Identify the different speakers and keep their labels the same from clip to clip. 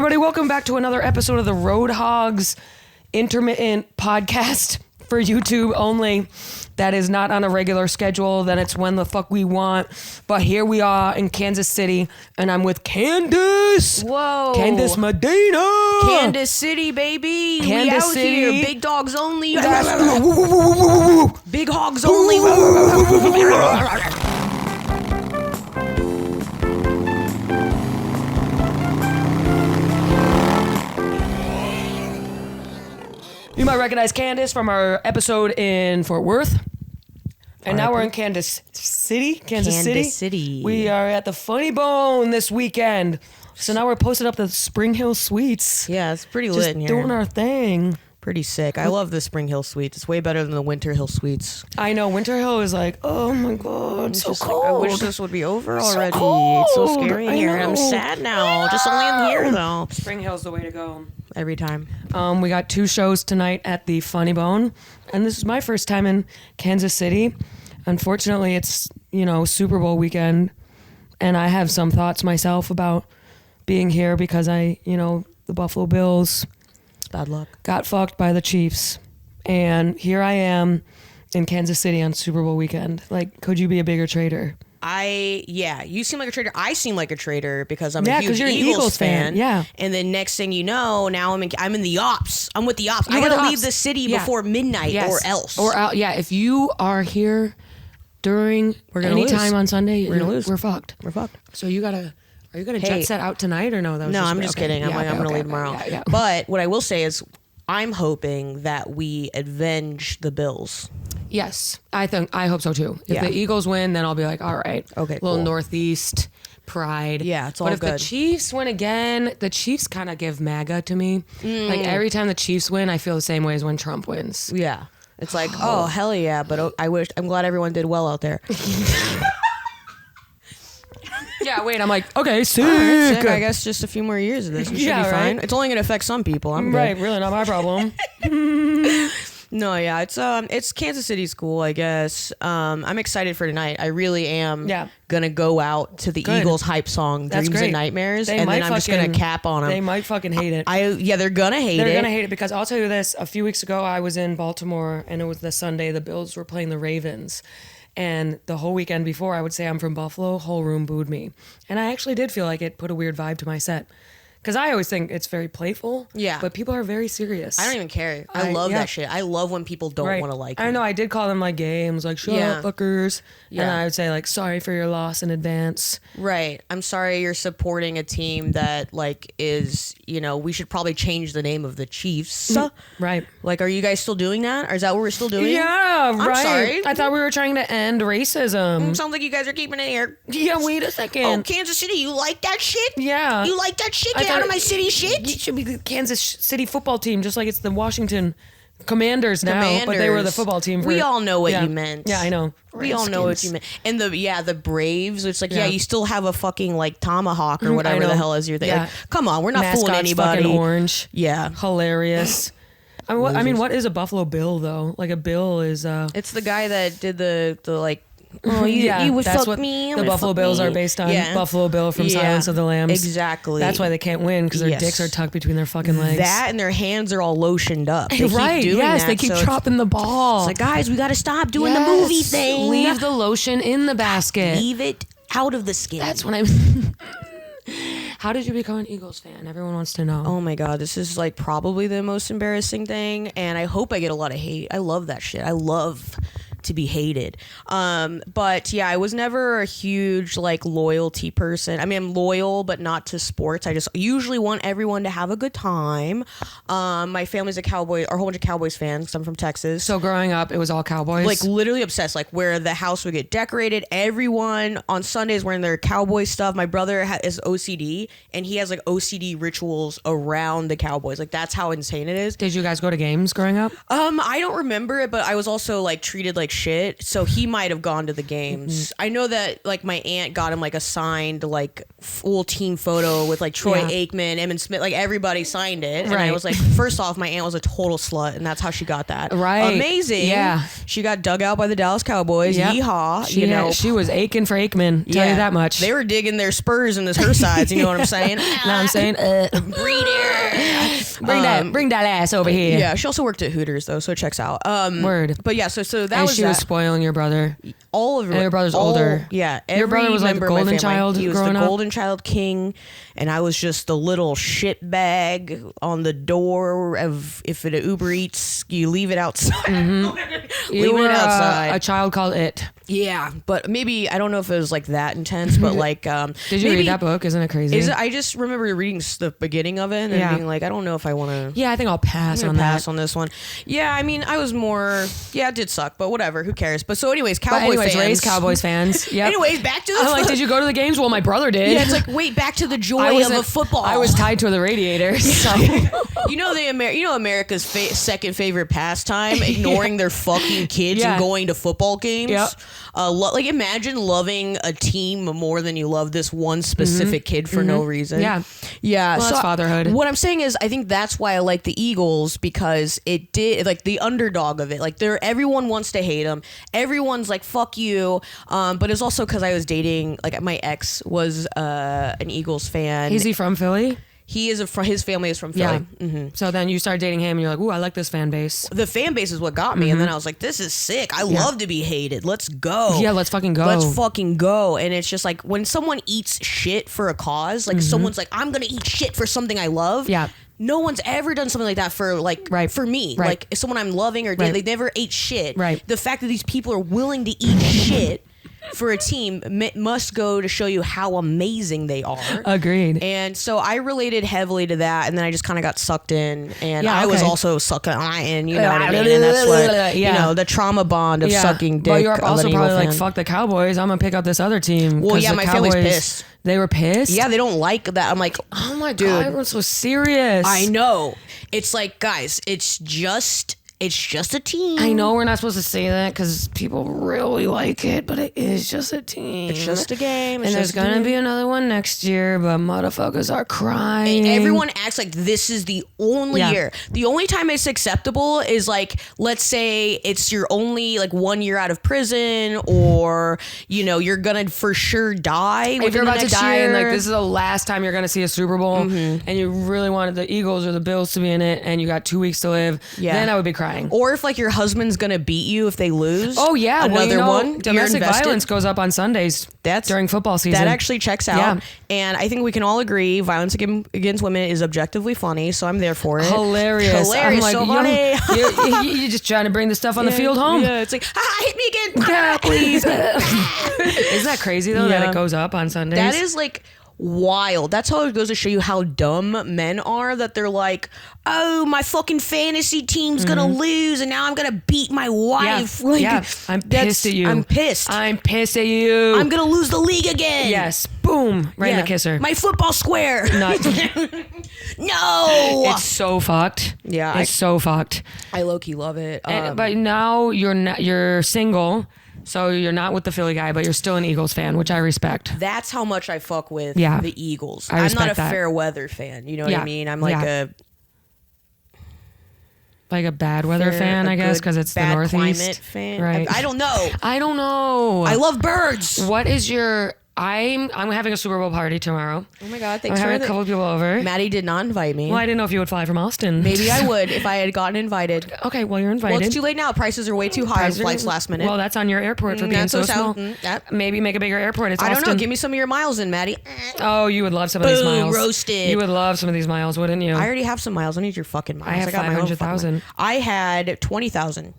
Speaker 1: everybody. Welcome back to another episode of the Road Hogs intermittent podcast for YouTube only. That is not on a regular schedule. Then it's when the fuck we want. But here we are in Kansas City, and I'm with Kandace.
Speaker 2: Whoa.
Speaker 1: Kandace Medina.
Speaker 2: Kansas City, baby.
Speaker 1: Kansas
Speaker 2: we out
Speaker 1: City.
Speaker 2: here. Big dogs only. Big hogs only.
Speaker 1: You might recognize Kandace from our episode in Fort Worth. And now we're in Kansas City. Kansas City. We are at the Funny Bone this weekend. So now we're posted up the Spring Hill Suites.
Speaker 2: Yeah, it's pretty
Speaker 1: Just
Speaker 2: lit in here.
Speaker 1: doing our thing.
Speaker 2: Pretty sick. I love the Spring Hill Suites. It's way better than the Winter Hill Suites.
Speaker 1: I know. Winter Hill is like, oh my God, so cold.
Speaker 2: I wish this would be over already.
Speaker 1: Cold.
Speaker 2: It's so scary in here. I'm
Speaker 1: know.
Speaker 2: sad now. Just only in here, though.
Speaker 1: Spring Hill's the way to go.
Speaker 2: Every time.
Speaker 1: We got 2 shows tonight at the Funny Bone. And this is my first time in Kansas City. Unfortunately, it's, Super Bowl weekend. And I have some thoughts myself about being here because the Buffalo Bills
Speaker 2: Bad luck.
Speaker 1: got fucked by the Chiefs. And here I am in Kansas City on Super Bowl weekend. Like, could you be a bigger traitor?
Speaker 2: You seem like a traitor. I seem like a traitor because I'm a
Speaker 1: 'cause
Speaker 2: huge
Speaker 1: you're an
Speaker 2: Eagles fan.
Speaker 1: Yeah.
Speaker 2: And then next thing you know, now I'm in the ops. I'm with the ops. I
Speaker 1: with
Speaker 2: gotta
Speaker 1: the
Speaker 2: leave
Speaker 1: ops.
Speaker 2: the city
Speaker 1: Yeah.
Speaker 2: before midnight or else.
Speaker 1: Or out. Yeah, if you are here during any time on Sunday,
Speaker 2: We're gonna lose.
Speaker 1: We're fucked.
Speaker 2: We're fucked.
Speaker 1: So are you gonna jet set out tonight or no?
Speaker 2: No, I'm just kidding. I'm gonna leave tomorrow.
Speaker 1: Yeah.
Speaker 2: But what I will say is, I'm hoping that we avenge the Bills.
Speaker 1: Yes, I hope so too. If
Speaker 2: Yeah.
Speaker 1: the Eagles win, then I'll be like, all right,
Speaker 2: Okay,
Speaker 1: little
Speaker 2: cool.
Speaker 1: Northeast pride.
Speaker 2: Yeah, it's all
Speaker 1: But if
Speaker 2: good.
Speaker 1: the Chiefs win again, the Chiefs kind of give MAGA to me. Like every time the Chiefs win, I feel the same way as when Trump wins.
Speaker 2: Yeah. It's like, oh hell yeah! But I'm glad everyone did well out there.
Speaker 1: Yeah, wait, I'm like, okay, sick.
Speaker 2: All right, sick. I guess just a few more years of this. We should
Speaker 1: Yeah,
Speaker 2: be fine.
Speaker 1: right?
Speaker 2: It's only gonna affect some people. I'm good.
Speaker 1: Right, really not my problem.
Speaker 2: No, yeah, it's Kansas City school, I guess. I'm excited for tonight. I really am.
Speaker 1: Yeah.
Speaker 2: Gonna go out to the
Speaker 1: Good.
Speaker 2: Eagles hype song,
Speaker 1: That's
Speaker 2: "Dreams
Speaker 1: great.
Speaker 2: and Nightmares,"
Speaker 1: They
Speaker 2: and
Speaker 1: might
Speaker 2: then I'm just gonna
Speaker 1: fucking-
Speaker 2: cap on them.
Speaker 1: They might fucking hate it.
Speaker 2: They're gonna hate it.
Speaker 1: They're gonna hate it because I'll tell you this. A few weeks ago, I was in Baltimore, and it was the Sunday the Bills were playing the Ravens. And the whole weekend before, I would say I'm from Buffalo, whole room booed me. And I actually did feel like it put a weird vibe to my set. Because I always think it's very playful.
Speaker 2: Yeah.
Speaker 1: But people are very serious.
Speaker 2: I don't even care. I love
Speaker 1: yeah.
Speaker 2: that shit. I love when people don't want to like me.
Speaker 1: I know. I did call them like gay and was like, shut
Speaker 2: Yeah.
Speaker 1: up, fuckers.
Speaker 2: Yeah.
Speaker 1: And I would say like, sorry for your loss in advance.
Speaker 2: Right. I'm sorry you're supporting a team that like is, we should probably change the name of the Chiefs.
Speaker 1: Right.
Speaker 2: Like, are you guys still doing that? Or is that what we're still doing?
Speaker 1: Yeah, right.
Speaker 2: I'm sorry.
Speaker 1: I thought we were trying to end racism.
Speaker 2: Sounds like you guys are keeping it here.
Speaker 1: Yeah, wait a second.
Speaker 2: Oh, Kansas City, you like that shit?
Speaker 1: Yeah.
Speaker 2: You like that shit?
Speaker 1: I
Speaker 2: Get out
Speaker 1: thought
Speaker 2: of my city shit?
Speaker 1: It should be the Kansas City football team, just like it's the Washington Commanders now, but they were the football team.
Speaker 2: We all know what
Speaker 1: yeah.
Speaker 2: you meant.
Speaker 1: Yeah, I know.
Speaker 2: We all know what you meant. And the Braves, it's like,
Speaker 1: Yeah.
Speaker 2: you still have a fucking like tomahawk or whatever
Speaker 1: know.
Speaker 2: the hell is your thing.
Speaker 1: Yeah.
Speaker 2: Like, come on, we're not fooling
Speaker 1: Mascot's
Speaker 2: anybody.
Speaker 1: fucking orange.
Speaker 2: Yeah.
Speaker 1: Hilarious. I mean, what is a Buffalo Bill though? Like a Bill is
Speaker 2: It's the guy that did the like, oh, you would
Speaker 1: that's
Speaker 2: fuck
Speaker 1: what
Speaker 2: me.
Speaker 1: the Buffalo Bills are based on.
Speaker 2: Yeah.
Speaker 1: Buffalo Bill from Silence of the Lambs.
Speaker 2: Exactly.
Speaker 1: That's why they can't win because their
Speaker 2: Yes.
Speaker 1: dicks are tucked between their fucking legs.
Speaker 2: That and their hands are all lotioned up. They
Speaker 1: right?
Speaker 2: keep doing
Speaker 1: Yes,
Speaker 2: that,
Speaker 1: they keep
Speaker 2: so
Speaker 1: chopping the ball.
Speaker 2: It's like, guys, we got to stop doing the
Speaker 1: Yes.
Speaker 2: movie thing.
Speaker 1: Leave the lotion in the basket.
Speaker 2: Leave it out of the skin.
Speaker 1: That's what I'm. How did you become an Eagles fan? Everyone wants to know.
Speaker 2: Oh my God, this is like probably the most embarrassing thing, and I hope I get a lot of hate. I love that shit. I love to be hated. But yeah, I was never a huge like loyalty person. I mean, I'm loyal, but not to sports. I just usually want everyone to have a good time. My family's a Cowboy, or a whole bunch of Cowboys fans, 'cause I'm from Texas.
Speaker 1: So growing up, it was all Cowboys.
Speaker 2: Like literally obsessed, like where the house would get decorated. Everyone on Sundays wearing their cowboy stuff. My brother is OCD, and he has like OCD rituals around the Cowboys. Like that's how insane it is.
Speaker 1: Did you guys go to games growing up?
Speaker 2: I don't remember it, but I was also like treated like like shit, so he might have gone to the games. I know that like my aunt got him like a signed like full team photo with like Troy Aikman, Emmitt Smith, like everybody signed it. And I was like, first off, my aunt was a total slut, and that's how she got that.
Speaker 1: Right.
Speaker 2: Amazing.
Speaker 1: Yeah.
Speaker 2: She got dug out by the Dallas Cowboys.
Speaker 1: Yep.
Speaker 2: Yeehaw.
Speaker 1: She was aching for Aikman. Tell you that much.
Speaker 2: They were digging their spurs in her sides. You know what I'm saying?
Speaker 1: Know what I'm saying? Bring that ass over here.
Speaker 2: Yeah, she also worked at Hooters though, so it checks out.
Speaker 1: Word.
Speaker 2: But yeah, so that
Speaker 1: And
Speaker 2: was
Speaker 1: she
Speaker 2: that.
Speaker 1: was spoiling your brother.
Speaker 2: All of her,
Speaker 1: And your brother's older.
Speaker 2: Yeah,
Speaker 1: Your brother was like the
Speaker 2: member of my
Speaker 1: golden
Speaker 2: family.
Speaker 1: child
Speaker 2: He was the
Speaker 1: growing up?
Speaker 2: golden child king, and I was just the little shit bag on the door of if it Uber Eats, you leave it outside.
Speaker 1: You were
Speaker 2: it outside.
Speaker 1: a child called It.
Speaker 2: Yeah, but maybe I don't know if it was like that intense, but like,
Speaker 1: Did you
Speaker 2: maybe,
Speaker 1: read that book? Isn't it crazy?
Speaker 2: I just remember reading the beginning of it and being like, I don't know if I want to.
Speaker 1: Yeah, I think I'll pass on
Speaker 2: pass
Speaker 1: that.
Speaker 2: on this one. Yeah, I mean, I was more. Yeah, it did suck, but whatever. Who cares? But so, anyways, fans.
Speaker 1: Raised Cowboys fans. Yep.
Speaker 2: Anyways, back to the.
Speaker 1: I'm like, did you go to the games? Well, my brother did.
Speaker 2: Yeah, it's like, wait, back to the joy of a football.
Speaker 1: I was tied to the radiator. So.
Speaker 2: You know America's second favorite pastime, ignoring their fucking kids and going to football games.
Speaker 1: Yep.
Speaker 2: Like imagine loving a team more than you love this one specific kid for no reason.
Speaker 1: Yeah.
Speaker 2: Yeah.
Speaker 1: Well,
Speaker 2: so
Speaker 1: that's fatherhood.
Speaker 2: What I'm saying is I think that's why I like the Eagles, because it did like the underdog of it. Like everyone wants to hate them. Everyone's like, fuck you. But it's also because I was dating, like my ex was an Eagles fan.
Speaker 1: Is he from Philly?
Speaker 2: He is his family is from Philly.
Speaker 1: Yeah. So then you start dating him and you're like, ooh, I like this fan base.
Speaker 2: The fan base is what got me. And then I was like, this is sick. I love to be hated. Let's go.
Speaker 1: Yeah, let's fucking go.
Speaker 2: Let's fucking go. And it's just like when someone eats shit for a cause, like someone's like, I'm going to eat shit for something I love.
Speaker 1: Yeah.
Speaker 2: No one's ever done something like that for for me.
Speaker 1: Right.
Speaker 2: Like someone I'm loving or they never ate shit.
Speaker 1: Right.
Speaker 2: The fact that these people are willing to eat shit for a team must go to show you how amazing they are.
Speaker 1: Agreed.
Speaker 2: And so I related heavily to that, and then I just kind of got sucked in, and I was also sucking in, you know what I mean? And that's what, you know, the trauma bond of sucking dick.
Speaker 1: But you're also probably like,
Speaker 2: fan.
Speaker 1: fuck the Cowboys, I'm gonna pick up this other team.
Speaker 2: Well, yeah,
Speaker 1: the
Speaker 2: my
Speaker 1: Cowboys,
Speaker 2: family's pissed.
Speaker 1: They were pissed?
Speaker 2: Yeah, they don't like that. I'm like,
Speaker 1: Oh my
Speaker 2: dude,
Speaker 1: God, everyone's so serious.
Speaker 2: I know. It's like, guys, it's just a team.
Speaker 1: I know we're not supposed to say that because people really like it, but it is just a team.
Speaker 2: It's just a game.
Speaker 1: And there's going to be another one next year, but motherfuckers are crying.
Speaker 2: And everyone acts like this is the only year. The only time it's acceptable is like, let's say it's your only like 1 year out of prison, or, you know, you're going to for sure die.
Speaker 1: If you're about to die
Speaker 2: year.
Speaker 1: and like this is the last time you're going to see a Super Bowl and you really wanted the Eagles or the Bills to be in it and you got 2 weeks to live, then I would be crying.
Speaker 2: Or if like your husband's gonna beat you if they lose.
Speaker 1: Oh yeah,
Speaker 2: another one.
Speaker 1: Domestic violence goes up on Sundays. During football season.
Speaker 2: That actually checks out.
Speaker 1: Yeah.
Speaker 2: And I think we can all agree violence against women is objectively funny, so I'm there for it.
Speaker 1: Hilarious. I'm like,
Speaker 2: so funny.
Speaker 1: You're just trying to bring the stuff on the field home.
Speaker 2: Yeah, it's like, hit me again.
Speaker 1: Yeah, please. Isn't that crazy though that it goes up on Sundays?
Speaker 2: That is like wild. That's how it goes to show you how dumb men are, that they're like, oh, my fucking fantasy team's gonna lose and now I'm gonna beat my wife.
Speaker 1: I'm pissed at you.
Speaker 2: I'm pissed at
Speaker 1: you.
Speaker 2: I'm gonna lose the league again.
Speaker 1: Yes. Boom. Right in the kisser.
Speaker 2: My football square.
Speaker 1: Not.
Speaker 2: No.
Speaker 1: It's so fucked.
Speaker 2: Yeah.
Speaker 1: It's so fucked.
Speaker 2: I low-key love it.
Speaker 1: But now you're single. So you're not with the Philly guy, but you're still an Eagles fan, which I respect.
Speaker 2: That's how much I fuck with the Eagles. I'm not a fair weather fan. You know what I mean? I'm like
Speaker 1: a bad weather fan, I guess, because it's the Northeast.
Speaker 2: Climate fan.
Speaker 1: Right.
Speaker 2: I don't know.
Speaker 1: I
Speaker 2: love birds.
Speaker 1: What is your... I'm having a Super Bowl party tomorrow.
Speaker 2: Oh my God,
Speaker 1: I'm
Speaker 2: thanks
Speaker 1: having a couple of people over.
Speaker 2: Maddie did not invite me.
Speaker 1: Well, I didn't know if you would fly from Austin.
Speaker 2: Maybe I would if I had gotten invited.
Speaker 1: Okay, well, you're invited.
Speaker 2: Well, it's too late now. Prices are way too high on flights last minute.
Speaker 1: Well, that's on your airport for being so small. Maybe make a bigger airport. It's
Speaker 2: I don't
Speaker 1: Austin.
Speaker 2: know. Give me some of your miles in, Maddie.
Speaker 1: Oh, you would love some of these miles.
Speaker 2: Roasted.
Speaker 1: You would love some of these miles, wouldn't you?
Speaker 2: I already have some miles. I need your fucking miles.
Speaker 1: I have 500,000.
Speaker 2: I had 20,000.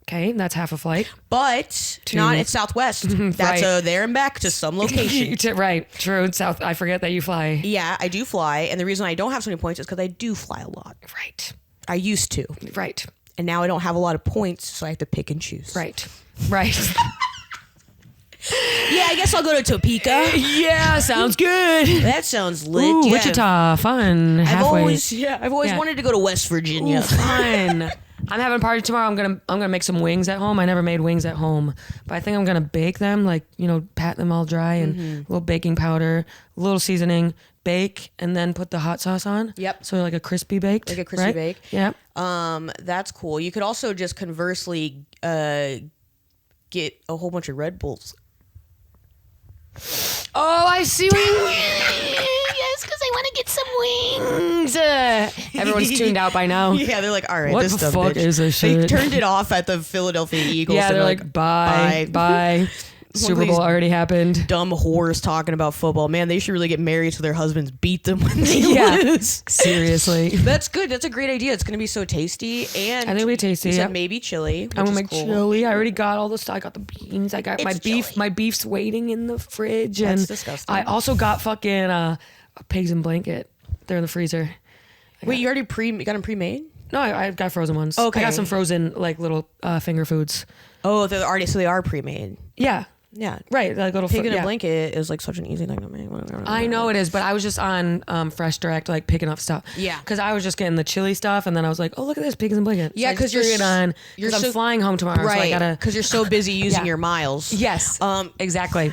Speaker 1: Okay, that's half a flight.
Speaker 2: But not at Southwest. That's a there and back to some location.
Speaker 1: Right, true. South. I forget that you fly.
Speaker 2: Yeah, I do fly. And the reason I don't have so many points is because I do fly a lot.
Speaker 1: Right.
Speaker 2: I used to.
Speaker 1: Right.
Speaker 2: And now I don't have a lot of points, so I have to pick and choose.
Speaker 1: Right. Right.
Speaker 2: Yeah, I guess I'll go to Topeka.
Speaker 1: Yeah, sounds good.
Speaker 2: That sounds lit.
Speaker 1: Ooh,
Speaker 2: yeah.
Speaker 1: Wichita, fun. Halfway.
Speaker 2: I've always wanted to go to West Virginia.
Speaker 1: Ooh, fun. I'm having a party tomorrow. I'm gonna make some wings at home. I never made wings at home, but I think I'm gonna bake them. Like, you know, pat them all dry and a little baking powder, a little seasoning, bake, and then put the hot sauce on.
Speaker 2: Yep.
Speaker 1: So like a crispy baked.
Speaker 2: Like a crispy bake.
Speaker 1: Yep.
Speaker 2: That's cool. You could also just conversely get a whole bunch of Red Bulls.
Speaker 1: Oh, I see what you yes, because I want to get some wings. Everyone's tuned out by now.
Speaker 2: Yeah, they're like, all right,
Speaker 1: What
Speaker 2: this
Speaker 1: the
Speaker 2: dumb
Speaker 1: fuck
Speaker 2: bitch.
Speaker 1: is this
Speaker 2: They
Speaker 1: shit?
Speaker 2: turned it off at the Philadelphia Eagles.
Speaker 1: Yeah, they're like, bye. Super Bowl already happened.
Speaker 2: Dumb whores talking about football. Man, they should really get married so their husbands beat them when they lose.
Speaker 1: Seriously.
Speaker 2: That's good. That's a great idea. It's going to be so tasty. And
Speaker 1: I think it'll be tasty.
Speaker 2: you said
Speaker 1: Yeah.
Speaker 2: maybe chili.
Speaker 1: I'm gonna
Speaker 2: which
Speaker 1: make
Speaker 2: is cool.
Speaker 1: chili. I already got all the stuff. I got the beans. I got my
Speaker 2: It's
Speaker 1: beef.
Speaker 2: chili.
Speaker 1: My beef's waiting in the fridge.
Speaker 2: That's
Speaker 1: and
Speaker 2: disgusting.
Speaker 1: I also got fucking a pigs in blanket. They're in the freezer.
Speaker 2: Wait, you already got them pre-made?
Speaker 1: No, I got frozen ones.
Speaker 2: Okay.
Speaker 1: I got some frozen like little finger foods.
Speaker 2: Oh, they're already, so they are pre-made.
Speaker 1: Yeah.
Speaker 2: Yeah.
Speaker 1: Right. Like little
Speaker 2: Pig in
Speaker 1: yeah.
Speaker 2: a blanket is like such an easy thing to make.
Speaker 1: I know it is, but I was just on Fresh Direct, like picking up stuff.
Speaker 2: Yeah.
Speaker 1: Because I was just getting the chili stuff, and then I was like, "Oh, look at this, pigs and blanket."
Speaker 2: Yeah,
Speaker 1: because
Speaker 2: you're
Speaker 1: it on.
Speaker 2: you're
Speaker 1: Because I'm
Speaker 2: so-
Speaker 1: flying home tomorrow, so I
Speaker 2: Right.
Speaker 1: gotta.
Speaker 2: Because you're so busy using
Speaker 1: Yeah.
Speaker 2: your miles.
Speaker 1: Yes. Exactly.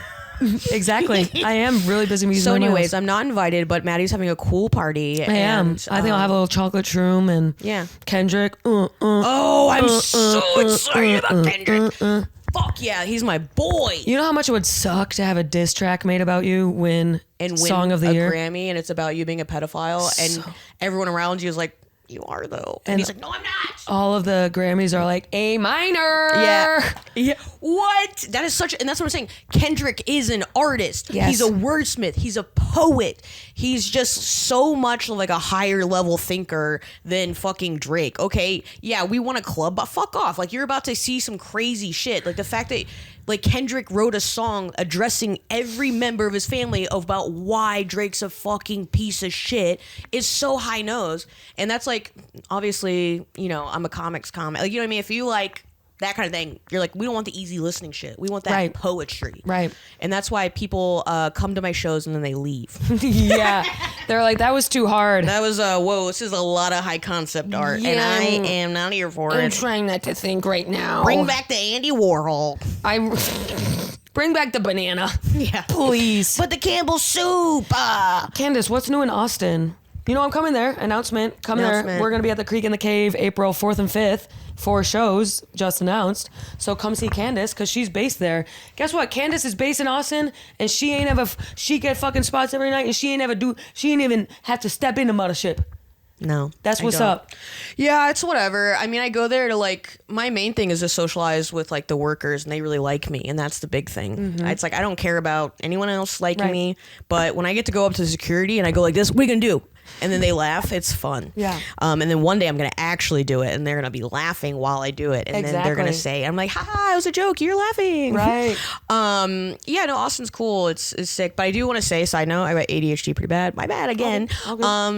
Speaker 1: Exactly. I am really busy using.
Speaker 2: So
Speaker 1: my
Speaker 2: anyways,
Speaker 1: miles.
Speaker 2: I'm not invited, but Maddie's having a cool party.
Speaker 1: I am. I think I'll have a little chocolate shroom and
Speaker 2: Yeah.
Speaker 1: Kendrick.
Speaker 2: Oh, I'm so excited about Kendrick. Fuck yeah, he's my boy.
Speaker 1: You know how much it would suck to have a diss track made about you win
Speaker 2: And win
Speaker 1: Song of the
Speaker 2: a
Speaker 1: Year?
Speaker 2: Grammy, and it's about you being a pedophile, and everyone around you is like, "You are though," and he's like, "No, I'm not."
Speaker 1: All of the Grammys are like A minor.
Speaker 2: Yeah. What? That is such, and that's what I'm saying. Kendrick is an artist.
Speaker 1: Yes.
Speaker 2: He's a wordsmith. He's a poet. He's just so much like a higher level thinker than fucking Drake. Okay. Yeah, we want a club, but fuck off. Like, you're about to see some crazy shit. Like the fact that like Kendrick wrote a song addressing every member of his family about why Drake's a fucking piece of shit is so high nose. And that's like, obviously, you know, I'm a comics comic. Like, you know what I mean? If you like that kind of thing, you're like, we don't want the easy listening shit. We want that
Speaker 1: Right.
Speaker 2: poetry.
Speaker 1: Right.
Speaker 2: And that's why people come to my shows and then they leave.
Speaker 1: Yeah. They're like, that was too hard.
Speaker 2: That was, whoa, this is a lot of high concept art. And
Speaker 1: Yeah.
Speaker 2: I am not here for
Speaker 1: I'm
Speaker 2: it.
Speaker 1: trying not to think right now.
Speaker 2: Bring back the Andy Warhol.
Speaker 1: Bring back the banana.
Speaker 2: Yeah.
Speaker 1: Please.
Speaker 2: But the Campbell soup.
Speaker 1: Candace, what's new in Austin? You know, I'm coming there. Announcement. Coming there.
Speaker 2: Announcement.
Speaker 1: We're going to be at the Creek in the Cave April 4th and 5th. 4 shows just announced. So come see Candace because she's based there. Guess what? Candace is based in Austin and she ain't ever, she get fucking spots every night and she ain't even have to step in the mothership.
Speaker 2: No.
Speaker 1: That's
Speaker 2: I
Speaker 1: what's
Speaker 2: don't.
Speaker 1: up.
Speaker 2: Yeah, it's whatever. I mean, I go there to like, my main thing is to socialize with like the workers and they really like me. And that's the big thing. It's like, I don't care about anyone else liking
Speaker 1: Right.
Speaker 2: me. But when I get to go up to the security and I go like this, what are you gonna do? And then they laugh, it's fun.
Speaker 1: Yeah.
Speaker 2: And then one day I'm gonna actually do it and they're gonna be laughing while I do it. And then they're gonna
Speaker 1: Exactly.
Speaker 2: say, I'm like, ha, it was a joke, you're laughing.
Speaker 1: Right.
Speaker 2: Yeah, no, Austin's cool. It's sick. But I do want to say, side note, I got ADHD pretty bad. My bad again.
Speaker 1: Oh,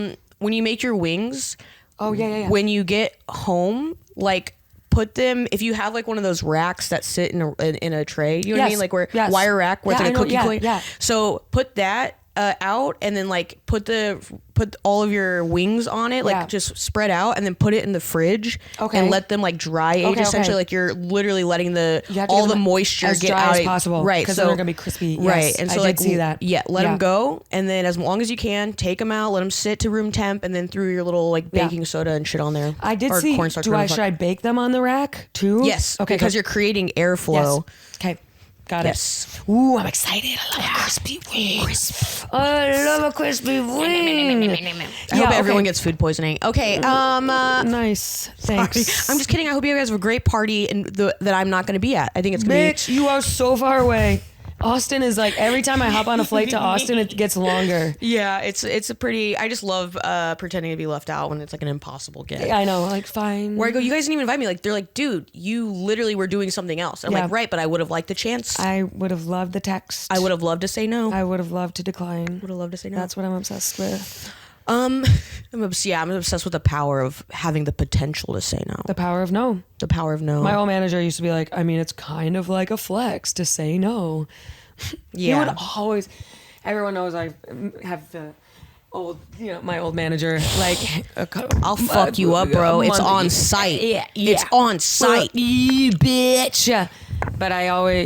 Speaker 1: good.
Speaker 2: When you make your wings,
Speaker 1: Oh, yeah.
Speaker 2: when you get home, like put them, if you have like one of those racks that sit in a tray, you know what I
Speaker 1: Yes.
Speaker 2: mean, like where
Speaker 1: Yes.
Speaker 2: wire rack where
Speaker 1: Yeah,
Speaker 2: it's like
Speaker 1: I
Speaker 2: a
Speaker 1: know.
Speaker 2: cookie
Speaker 1: Yeah,
Speaker 2: plate.
Speaker 1: yeah.
Speaker 2: So put that out and then like put all of your wings on it, like
Speaker 1: Yeah.
Speaker 2: just spread out and then put it in the fridge
Speaker 1: Okay.
Speaker 2: and let them like dry age.
Speaker 1: Okay,
Speaker 2: Essentially,
Speaker 1: okay.
Speaker 2: like you're literally letting
Speaker 1: You have to
Speaker 2: all
Speaker 1: get
Speaker 2: the
Speaker 1: them
Speaker 2: moisture
Speaker 1: as
Speaker 2: get
Speaker 1: dry
Speaker 2: out
Speaker 1: as possible,
Speaker 2: right?
Speaker 1: because
Speaker 2: So
Speaker 1: then they're gonna be crispy.
Speaker 2: right?
Speaker 1: Yes,
Speaker 2: And
Speaker 1: I
Speaker 2: so
Speaker 1: did
Speaker 2: like
Speaker 1: see that.
Speaker 2: yeah, let
Speaker 1: Yeah.
Speaker 2: them go, and then as long as you can, take them out, let them sit to room temp, and then through your little like
Speaker 1: Yeah.
Speaker 2: baking soda and shit on there.
Speaker 1: I did
Speaker 2: Or
Speaker 1: see.
Speaker 2: cornstarch,
Speaker 1: Should
Speaker 2: whatever the
Speaker 1: I
Speaker 2: fuck.
Speaker 1: bake them on the rack too?
Speaker 2: Yes,
Speaker 1: Okay.
Speaker 2: because
Speaker 1: good.
Speaker 2: you're creating airflow.
Speaker 1: Yes. Okay. Got
Speaker 2: Yes.
Speaker 1: it. Ooh, I'm excited. I love a crispy wing. I love a crispy wing.
Speaker 2: I hope everyone gets food poisoning. Okay.
Speaker 1: Nice. Thanks.
Speaker 2: I'm just kidding. I hope you guys have a great party and that I'm not going to be at. I think it's going to
Speaker 1: Bitch, you are so far away. Austin is like, every time I hop on a flight to Austin, it gets longer.
Speaker 2: be. Yeah, it's a pretty. I just love pretending to be left out when it's like an impossible get.
Speaker 1: I know, like, fine.
Speaker 2: Where I go, you guys didn't even invite me. Like they're like, dude, you literally were doing something else. I'm
Speaker 1: Yeah.
Speaker 2: like, right, but I would have liked the chance.
Speaker 1: I would have loved the text.
Speaker 2: I would have loved to say no.
Speaker 1: I would have loved to decline.
Speaker 2: would have loved to say no.
Speaker 1: That's what I'm obsessed with.
Speaker 2: I'm obsessed with the power of having the potential to say no.
Speaker 1: The power of no.
Speaker 2: The power of no.
Speaker 1: My old manager used to be like, I mean, it's kind of like a flex to say no.
Speaker 2: Yeah.
Speaker 1: He would always, everyone knows I have my old manager, like,
Speaker 2: I'll fuck you up, bro. It's on site.
Speaker 1: Yeah.
Speaker 2: It's on site.
Speaker 1: You bitch. Yeah. But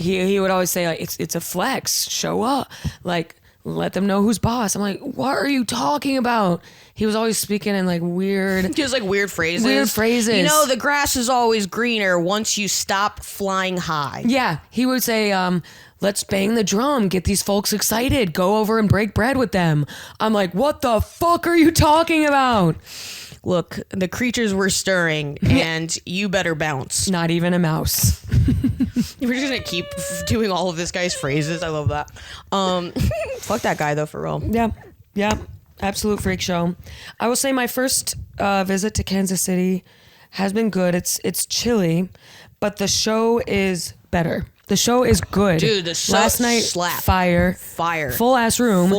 Speaker 1: he would always say, like, it's a flex. Show up. Like, let them know who's boss. I'm like, what are you talking about? He was always speaking in like weird.
Speaker 2: Just like weird phrases. You know, the grass is always greener once you stop flying high.
Speaker 1: Yeah. He would say, let's bang the drum, get these folks excited, go over and break bread with them. I'm like, what the fuck are you talking about?
Speaker 2: Look, the creatures were stirring, and you better bounce.
Speaker 1: Not even a mouse.
Speaker 2: We're just gonna keep doing all of this guy's phrases. I love that. Fuck that guy though, for real.
Speaker 1: Yeah. Absolute freak show. I will say my first visit to Kansas City has been good. It's chilly, but the show is better. The show is good.
Speaker 2: Dude, the show
Speaker 1: last night
Speaker 2: slapped.
Speaker 1: Fire. Full ass room.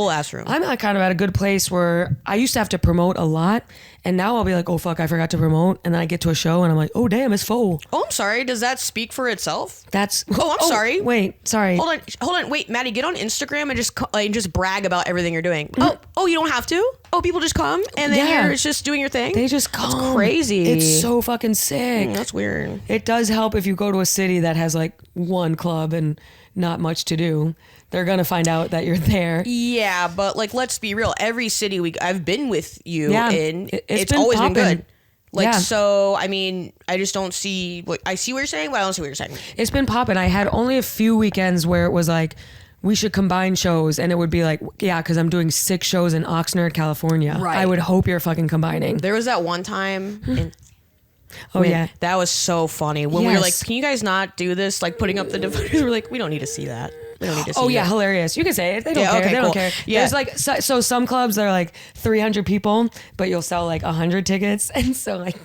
Speaker 1: I'm like kind of at a good place where I used to have to promote a lot, and now I'll be like, oh fuck, I forgot to promote, and then I get to a show and I'm like, oh damn, it's full.
Speaker 2: Oh, I'm sorry. Does that speak for itself?
Speaker 1: Oh,
Speaker 2: I'm sorry.
Speaker 1: Wait, sorry.
Speaker 2: Hold on. Wait, Maddie, get on Instagram and just brag about everything you're doing. Oh, you don't have to? Oh, people just come and then you're just doing your thing?
Speaker 1: They just come.
Speaker 2: That's crazy.
Speaker 1: It's so fucking sick.
Speaker 2: That's weird.
Speaker 1: It does help if you go to a city that has like one club and not much to do. They're gonna find out that you're there.
Speaker 2: Yeah, but like, let's be real. Every city I've been with you in, it's
Speaker 1: been
Speaker 2: always
Speaker 1: poppin'.
Speaker 2: been good. Like,
Speaker 1: Yeah.
Speaker 2: So, I mean, I just don't see I see what you're saying, but I don't see what you're saying.
Speaker 1: It's been popping. I had only a few weekends where it was like, we should combine shows, and it would be like, yeah, because I'm doing 6 shows in Oxnard, California.
Speaker 2: Right.
Speaker 1: I would hope you're fucking combining.
Speaker 2: There was that one time
Speaker 1: Oh yeah,
Speaker 2: that was so funny when we were like,
Speaker 1: Yes.
Speaker 2: can you guys not do this? Like putting up the dividers. We're like, we don't need to see that. We don't need to see
Speaker 1: oh yeah,
Speaker 2: that.
Speaker 1: hilarious. You can say it. They don't
Speaker 2: Yeah,
Speaker 1: care.
Speaker 2: okay,
Speaker 1: They
Speaker 2: cool.
Speaker 1: don't care.
Speaker 2: Yeah.
Speaker 1: There's like so some clubs they're like 300 people, but you'll sell like 100 tickets, and so like.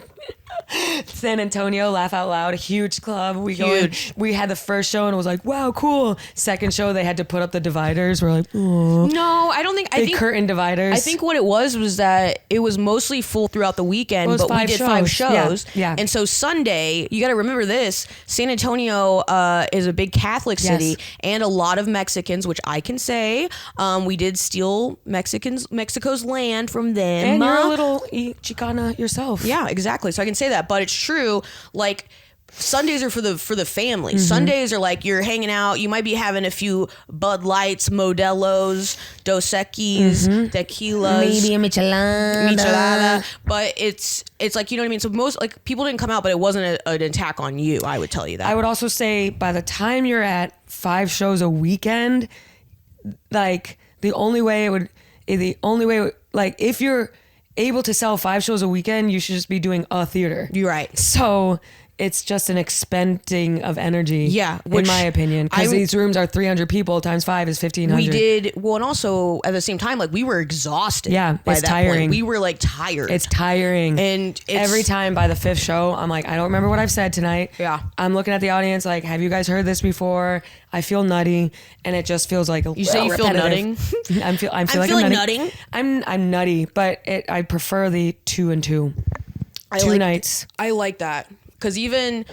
Speaker 1: San Antonio, laugh out loud, huge club. We go in, we had the first show and it was like, wow, cool. Second show they had to put up the dividers. We're like, oh.
Speaker 2: No, I don't think. I think
Speaker 1: curtain dividers.
Speaker 2: I think what it was that it was mostly full throughout the weekend,
Speaker 1: Well, it was
Speaker 2: but we
Speaker 1: 5
Speaker 2: did 5 shows.
Speaker 1: Yeah.
Speaker 2: And so Sunday, you got to remember this: San Antonio is a big Catholic city,
Speaker 1: Yes.
Speaker 2: and a lot of Mexicans, which I can say, we did steal Mexico's land from them.
Speaker 1: And you're a little Chicana yourself.
Speaker 2: Yeah, exactly. So I can say that, but it's true. Like, Sundays are for the family.
Speaker 1: Mm-hmm.
Speaker 2: Sundays are like you're hanging out. You might be having a few Bud Lights, Modelos, Dos Equis, tequilas,
Speaker 1: Maybe a
Speaker 2: michelada. But it's like, you know what I mean. So most like people didn't come out, but it wasn't an attack on you. I would tell you that.
Speaker 1: I would also say by the time you're at 5 shows a weekend, like the only way, like if you're able to sell 5 shows a weekend, you should just be doing a theater.
Speaker 2: You're right.
Speaker 1: So it's just an expending of energy.
Speaker 2: Yeah,
Speaker 1: in my opinion, because these rooms are 300 people times 5 is 1,500.
Speaker 2: We did well, and also at the same time, like we were exhausted.
Speaker 1: Yeah,
Speaker 2: by
Speaker 1: it's
Speaker 2: that
Speaker 1: tiring.
Speaker 2: point. We were like tired.
Speaker 1: It's tiring.
Speaker 2: And
Speaker 1: every time by the 5th show, I'm like, I don't remember what I've said tonight.
Speaker 2: Yeah.
Speaker 1: I'm looking at the audience like, have you guys heard this before? I feel nutty, and it just feels like
Speaker 2: you say you feel nutting.
Speaker 1: I feel like I'm
Speaker 2: feeling
Speaker 1: nutting. I'm nutty, but I prefer the 2 and 2. Two nights.
Speaker 2: I like that because even.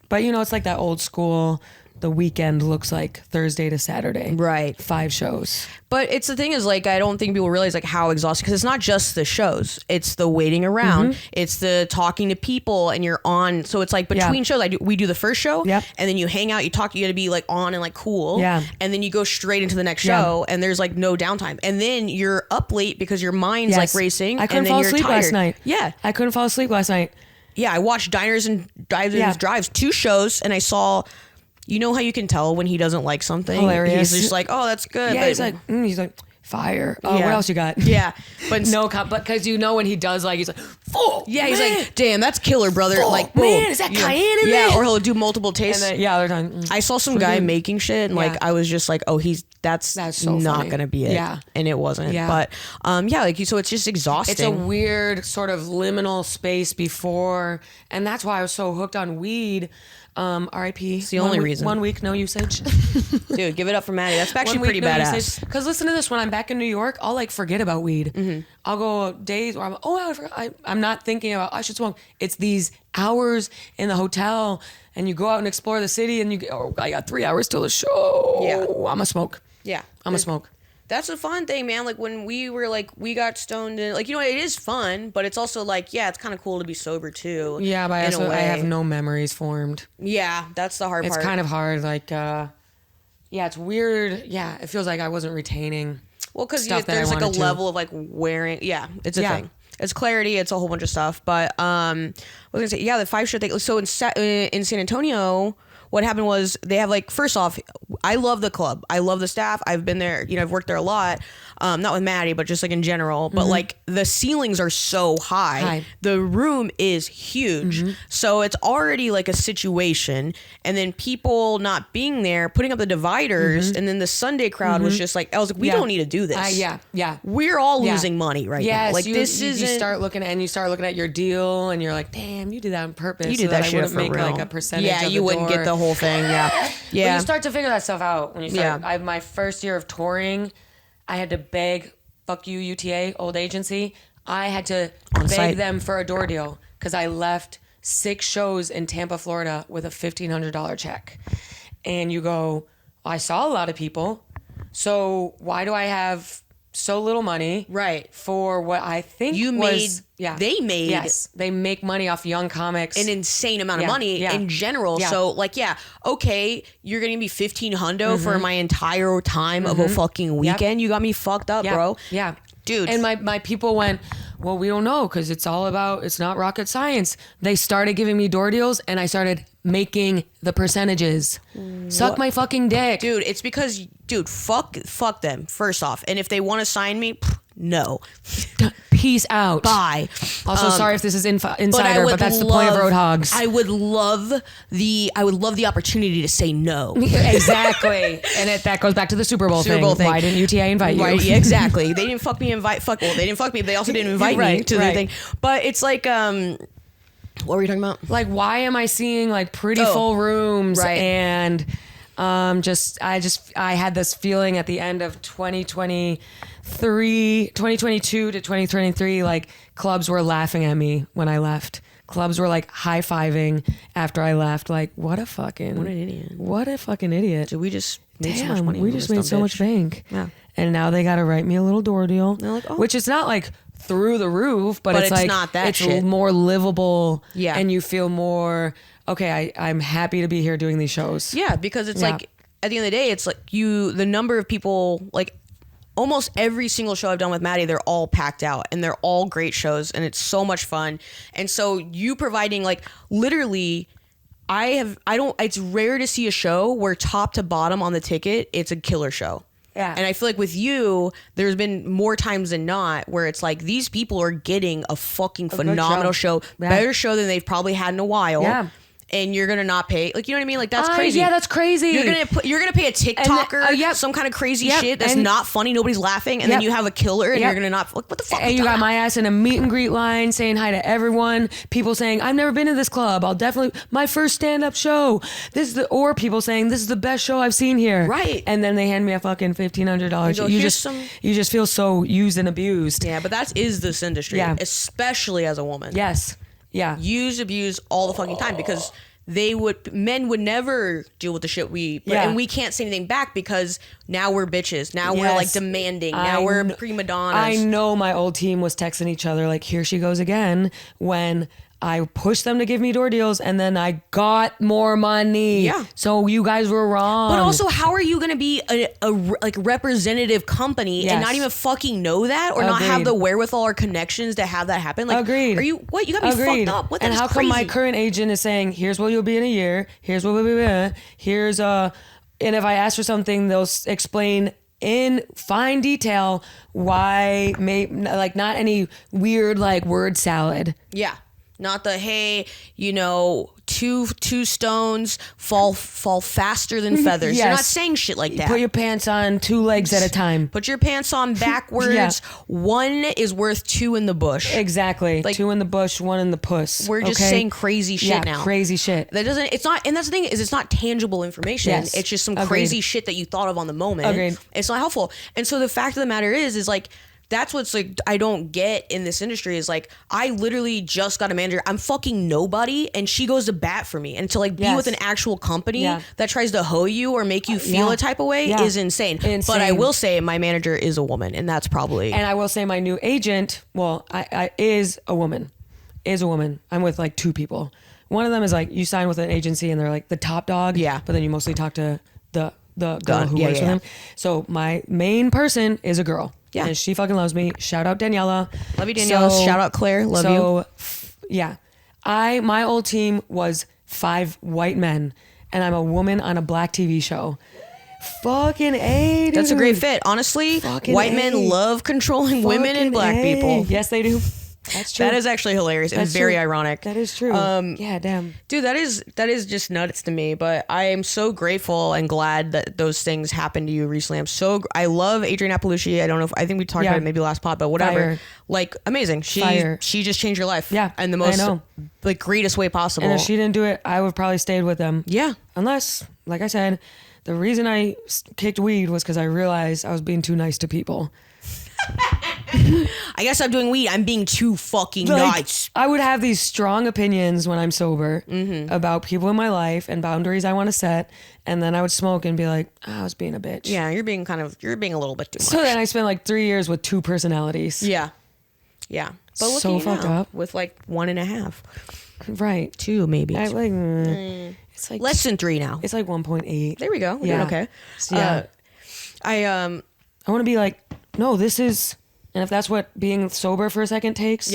Speaker 1: But you know, it's like that old school. The weekend looks like Thursday to Saturday.
Speaker 2: Right.
Speaker 1: 5 shows.
Speaker 2: But it's the thing is, like, I don't think people realize like how exhausting, because it's not just the shows. It's the waiting around. It's the talking to people, and you're on. So it's like between shows, we do the first show, and then you hang out, you talk, you got to be like on and like cool, and then you go straight into the next show, and there's like no downtime, and then you're up late because your mind's like racing.
Speaker 1: I couldn't
Speaker 2: and then
Speaker 1: fall
Speaker 2: you're
Speaker 1: asleep
Speaker 2: tired.
Speaker 1: last night.
Speaker 2: Yeah,
Speaker 1: I couldn't fall asleep last night.
Speaker 2: Yeah, I watched Diners and Drives 2 shows, and I saw. You know how you can tell when he doesn't like something?
Speaker 1: Hilarious.
Speaker 2: He's just like, oh, that's good.
Speaker 1: Yeah,
Speaker 2: but
Speaker 1: he's like, fire. Oh, what else you got?
Speaker 2: Yeah, but
Speaker 1: but because you know when he does, like, he's like, full.
Speaker 2: Yeah, he's like, damn, that's killer, brother.
Speaker 1: Full,
Speaker 2: like,
Speaker 1: man, is that cayenne in there?
Speaker 2: Yeah, or he'll do multiple tastes.
Speaker 1: And then, other time.
Speaker 2: I saw some guy making shit, and like, I was just like, oh, that's
Speaker 1: so
Speaker 2: not
Speaker 1: funny.
Speaker 2: gonna be it.
Speaker 1: Yeah,
Speaker 2: and it wasn't.
Speaker 1: Yeah.
Speaker 2: But like, so it's just exhausting.
Speaker 1: It's a weird sort of liminal space before, and that's why I was so hooked on weed. R.I.P.
Speaker 2: It's the only reason.
Speaker 1: 1 week, no usage.
Speaker 2: Dude, give it up for Maddie. That's actually pretty badass.
Speaker 1: Because listen to this, when I'm back in New York, I'll like forget about weed. I'll go days where I forgot. I'm not thinking about I should smoke. It's these hours in the hotel, and you go out and explore the city, and you get, I got 3 hours till the show.
Speaker 2: Yeah.
Speaker 1: I'm a smoke.
Speaker 2: Yeah,
Speaker 1: I'm a smoke.
Speaker 2: That's a fun thing, man. Like when we were like, we got stoned and like, it is fun, but it's also like, yeah, it's kind of cool to be sober too.
Speaker 1: Yeah, but I have no memories formed.
Speaker 2: Yeah, that's the hard part.
Speaker 1: It's kind of hard. Like, yeah, it's weird. Yeah, it feels like I wasn't retaining.
Speaker 2: Well, because there's like a level of like wearing. Yeah, it's a thing. It's clarity. It's a whole bunch of stuff. But I was gonna say, yeah, the 5-show thing. So in San Antonio, what happened was they have like, first off, I love the club. I love the staff. I've been there, I've worked there a lot. Not with Maddy, but just like in general. But like the ceilings are so high. The room is huge. So it's already like a situation. And then people not being there, putting up the dividers. And then the Sunday crowd was just like, I was like, we don't need to do this.
Speaker 1: Yeah.
Speaker 2: We're all losing money right now. Like
Speaker 1: you start looking at your deal and you're like, damn, you did that on purpose.
Speaker 2: You did that shit for
Speaker 1: make
Speaker 2: real.
Speaker 1: Like a percentage.
Speaker 2: Yeah,
Speaker 1: of
Speaker 2: you wouldn't
Speaker 1: door.
Speaker 2: Get the whole thing. Yeah.
Speaker 1: But you start to figure that stuff out when you start.
Speaker 2: Yeah.
Speaker 1: My first year of touring, I had to beg, fuck you, UTA, old agency. I had to beg them for a door deal because I left 6 shows in Tampa, Florida with a $1,500 check. And you go, I saw a lot of people, so why do I have so little money?
Speaker 2: Right.
Speaker 1: For what I think
Speaker 2: they made.
Speaker 1: Yes. They make money off young comics.
Speaker 2: An insane amount of money in general. So like, okay, you're going to be $1,500 for my entire time of a fucking weekend. You got me fucked up, bro.
Speaker 1: Yeah.
Speaker 2: Dude.
Speaker 1: And my people went, well, we don't know because it's not rocket science. They started giving me door deals and I started making the percentages. Suck my fucking dick.
Speaker 2: Dude, it's because, fuck them, first off. And if they want to sign me, no.
Speaker 1: Peace out.
Speaker 2: Bye.
Speaker 1: Also, sorry if this is insider, but that's the point of Road Hogs.
Speaker 2: I would love the opportunity to say no.
Speaker 1: Exactly. And that goes back to the Super Bowl thing. Why didn't UTA invite you?
Speaker 2: Right, yeah, exactly. They didn't fuck me they didn't fuck me, but they also didn't invite me to the thing. But it's like, what were you talking about?
Speaker 1: Like, why am I seeing like pretty full rooms?
Speaker 2: Right.
Speaker 1: And I had this feeling at the end of 2022 to 2023, like clubs were laughing at me when I left. Clubs were like high-fiving after I left. Like, what a fucking idiot.
Speaker 2: Dude, we just made so much money.
Speaker 1: We just made so much bank.
Speaker 2: Yeah.
Speaker 1: And now they got to write me a little door deal.
Speaker 2: They're like,
Speaker 1: which is not like through the roof, but it's like,
Speaker 2: not that
Speaker 1: it's
Speaker 2: shit.
Speaker 1: more livable.
Speaker 2: Yeah.
Speaker 1: And you feel more, okay, I'm happy to be here doing these shows.
Speaker 2: Yeah, because it's like, at the end of the day, it's like the number of people, like almost every single show I've done with Maddy, they're all packed out and they're all great shows and it's so much fun. And so you providing like literally, it's rare to see a show where top to bottom on the ticket, it's a killer show.
Speaker 1: Yeah.
Speaker 2: And I feel like with you, there's been more times than not where it's like these people are getting a fucking phenomenal show. Better show than they've probably had in a while.
Speaker 1: Yeah.
Speaker 2: And you're gonna not pay, like, you know what I mean? Like, that's crazy.
Speaker 1: Yeah, that's crazy.
Speaker 2: You're gonna pay a TikToker, some kind of crazy shit that's not funny, nobody's laughing, and then you have a killer, and you're gonna not, like, what the fuck?
Speaker 1: And you got my ass in a meet and greet line saying hi to everyone. People saying, I've never been to this club. I'll definitely, my first stand-up show. Or people saying, this is the best show I've seen here.
Speaker 2: Right.
Speaker 1: And then they hand me a fucking $1,500. You just feel so used and abused.
Speaker 2: Yeah, but that is this industry, especially as a woman.
Speaker 1: Yes. Yeah.
Speaker 2: Use, abuse all the fucking time because men would never deal with the shit and we can't say anything back because now we're bitches. Now we're like demanding. Now we're prima donnas.
Speaker 1: I know my old team was texting each other like, here she goes again, when I pushed them to give me door deals and then I got more money.
Speaker 2: Yeah.
Speaker 1: So you guys were wrong.
Speaker 2: But also, how are you going to be a like representative company and not even fucking know that or not have the wherewithal or connections to have that happen? Like,
Speaker 1: Agreed.
Speaker 2: Are you, what? You got me fucked up. What?
Speaker 1: And how come my current agent is saying, here's what you'll be in a year. Here's what we'll be. Here's and if I ask for something, they'll explain in fine detail why, like, not any weird like word salad.
Speaker 2: Yeah. Not the, hey, two stones fall faster than feathers.
Speaker 1: Yes.
Speaker 2: You're not saying shit like that.
Speaker 1: Put your pants on 2 legs at a time.
Speaker 2: Put your pants on backwards. One is worth 2 in the bush.
Speaker 1: Exactly.
Speaker 2: Like,
Speaker 1: 2 in the bush, 1 in the puss.
Speaker 2: We're just saying crazy shit now.
Speaker 1: Crazy shit.
Speaker 2: It's not, and that's the thing is it's not tangible information.
Speaker 1: Yes.
Speaker 2: It's just some crazy shit that you thought of on the moment.
Speaker 1: Agreed.
Speaker 2: It's not helpful. And so the fact of the matter is like, that's what's like I don't get in this industry is like I literally just got a manager. I'm fucking nobody, and she goes to bat for me. And to like be with an actual company that tries to hoe you or make you feel a type of way is insane. But I will say my manager is a woman, and that's probably.
Speaker 1: And I will say my new agent, well, I is a woman. I'm with like 2 people. One of them is like you sign with an agency and they're like the top dog. Yeah. But then you mostly talk to the girl who works with him. So my main person is a girl. Yeah. And she fucking loves me. Shout out Daniela.
Speaker 2: Love you, Daniela. So, shout out Claire. Love you.
Speaker 1: Yeah. My old team was 5 white men and I'm a woman on a black TV show. Fucking A, dude.
Speaker 2: That's a great fit. Honestly, fucking white men love controlling women and black people.
Speaker 1: Yes, they do. That's true.
Speaker 2: That is actually hilarious and very ironic.
Speaker 1: That is true. Yeah, damn.
Speaker 2: Dude, that is just nuts to me. But I am so grateful and glad that those things happened to you recently. I love Adrienne Appalucci. I think we talked about it maybe last pod, but whatever. Fire. Like amazing. She just changed your life.
Speaker 1: Yeah.
Speaker 2: And the most like greatest way possible.
Speaker 1: And if she didn't do it, I would probably stayed with them.
Speaker 2: Yeah.
Speaker 1: Unless, like I said, the reason I kicked weed was because I realized I was being too nice to people.
Speaker 2: I guess I'm doing weed. I'm being too fucking nice.
Speaker 1: I would have these strong opinions when I'm sober about people in my life and boundaries I want to set, and then I would smoke and be like, I was being a bitch.
Speaker 2: Yeah, you're being a little bit too much.
Speaker 1: So then I spent like 3 years with 2 personalities.
Speaker 2: Yeah. But look
Speaker 1: so
Speaker 2: at you
Speaker 1: fucked
Speaker 2: now,
Speaker 1: up
Speaker 2: with like 1.5.
Speaker 1: Right.
Speaker 2: 2 maybe.
Speaker 1: It's like
Speaker 2: less than 3 now.
Speaker 1: It's like 1.8.
Speaker 2: There we go. We're doing okay.
Speaker 1: So, yeah. I want to be like, no, this is, and if that's what being sober for a second takes,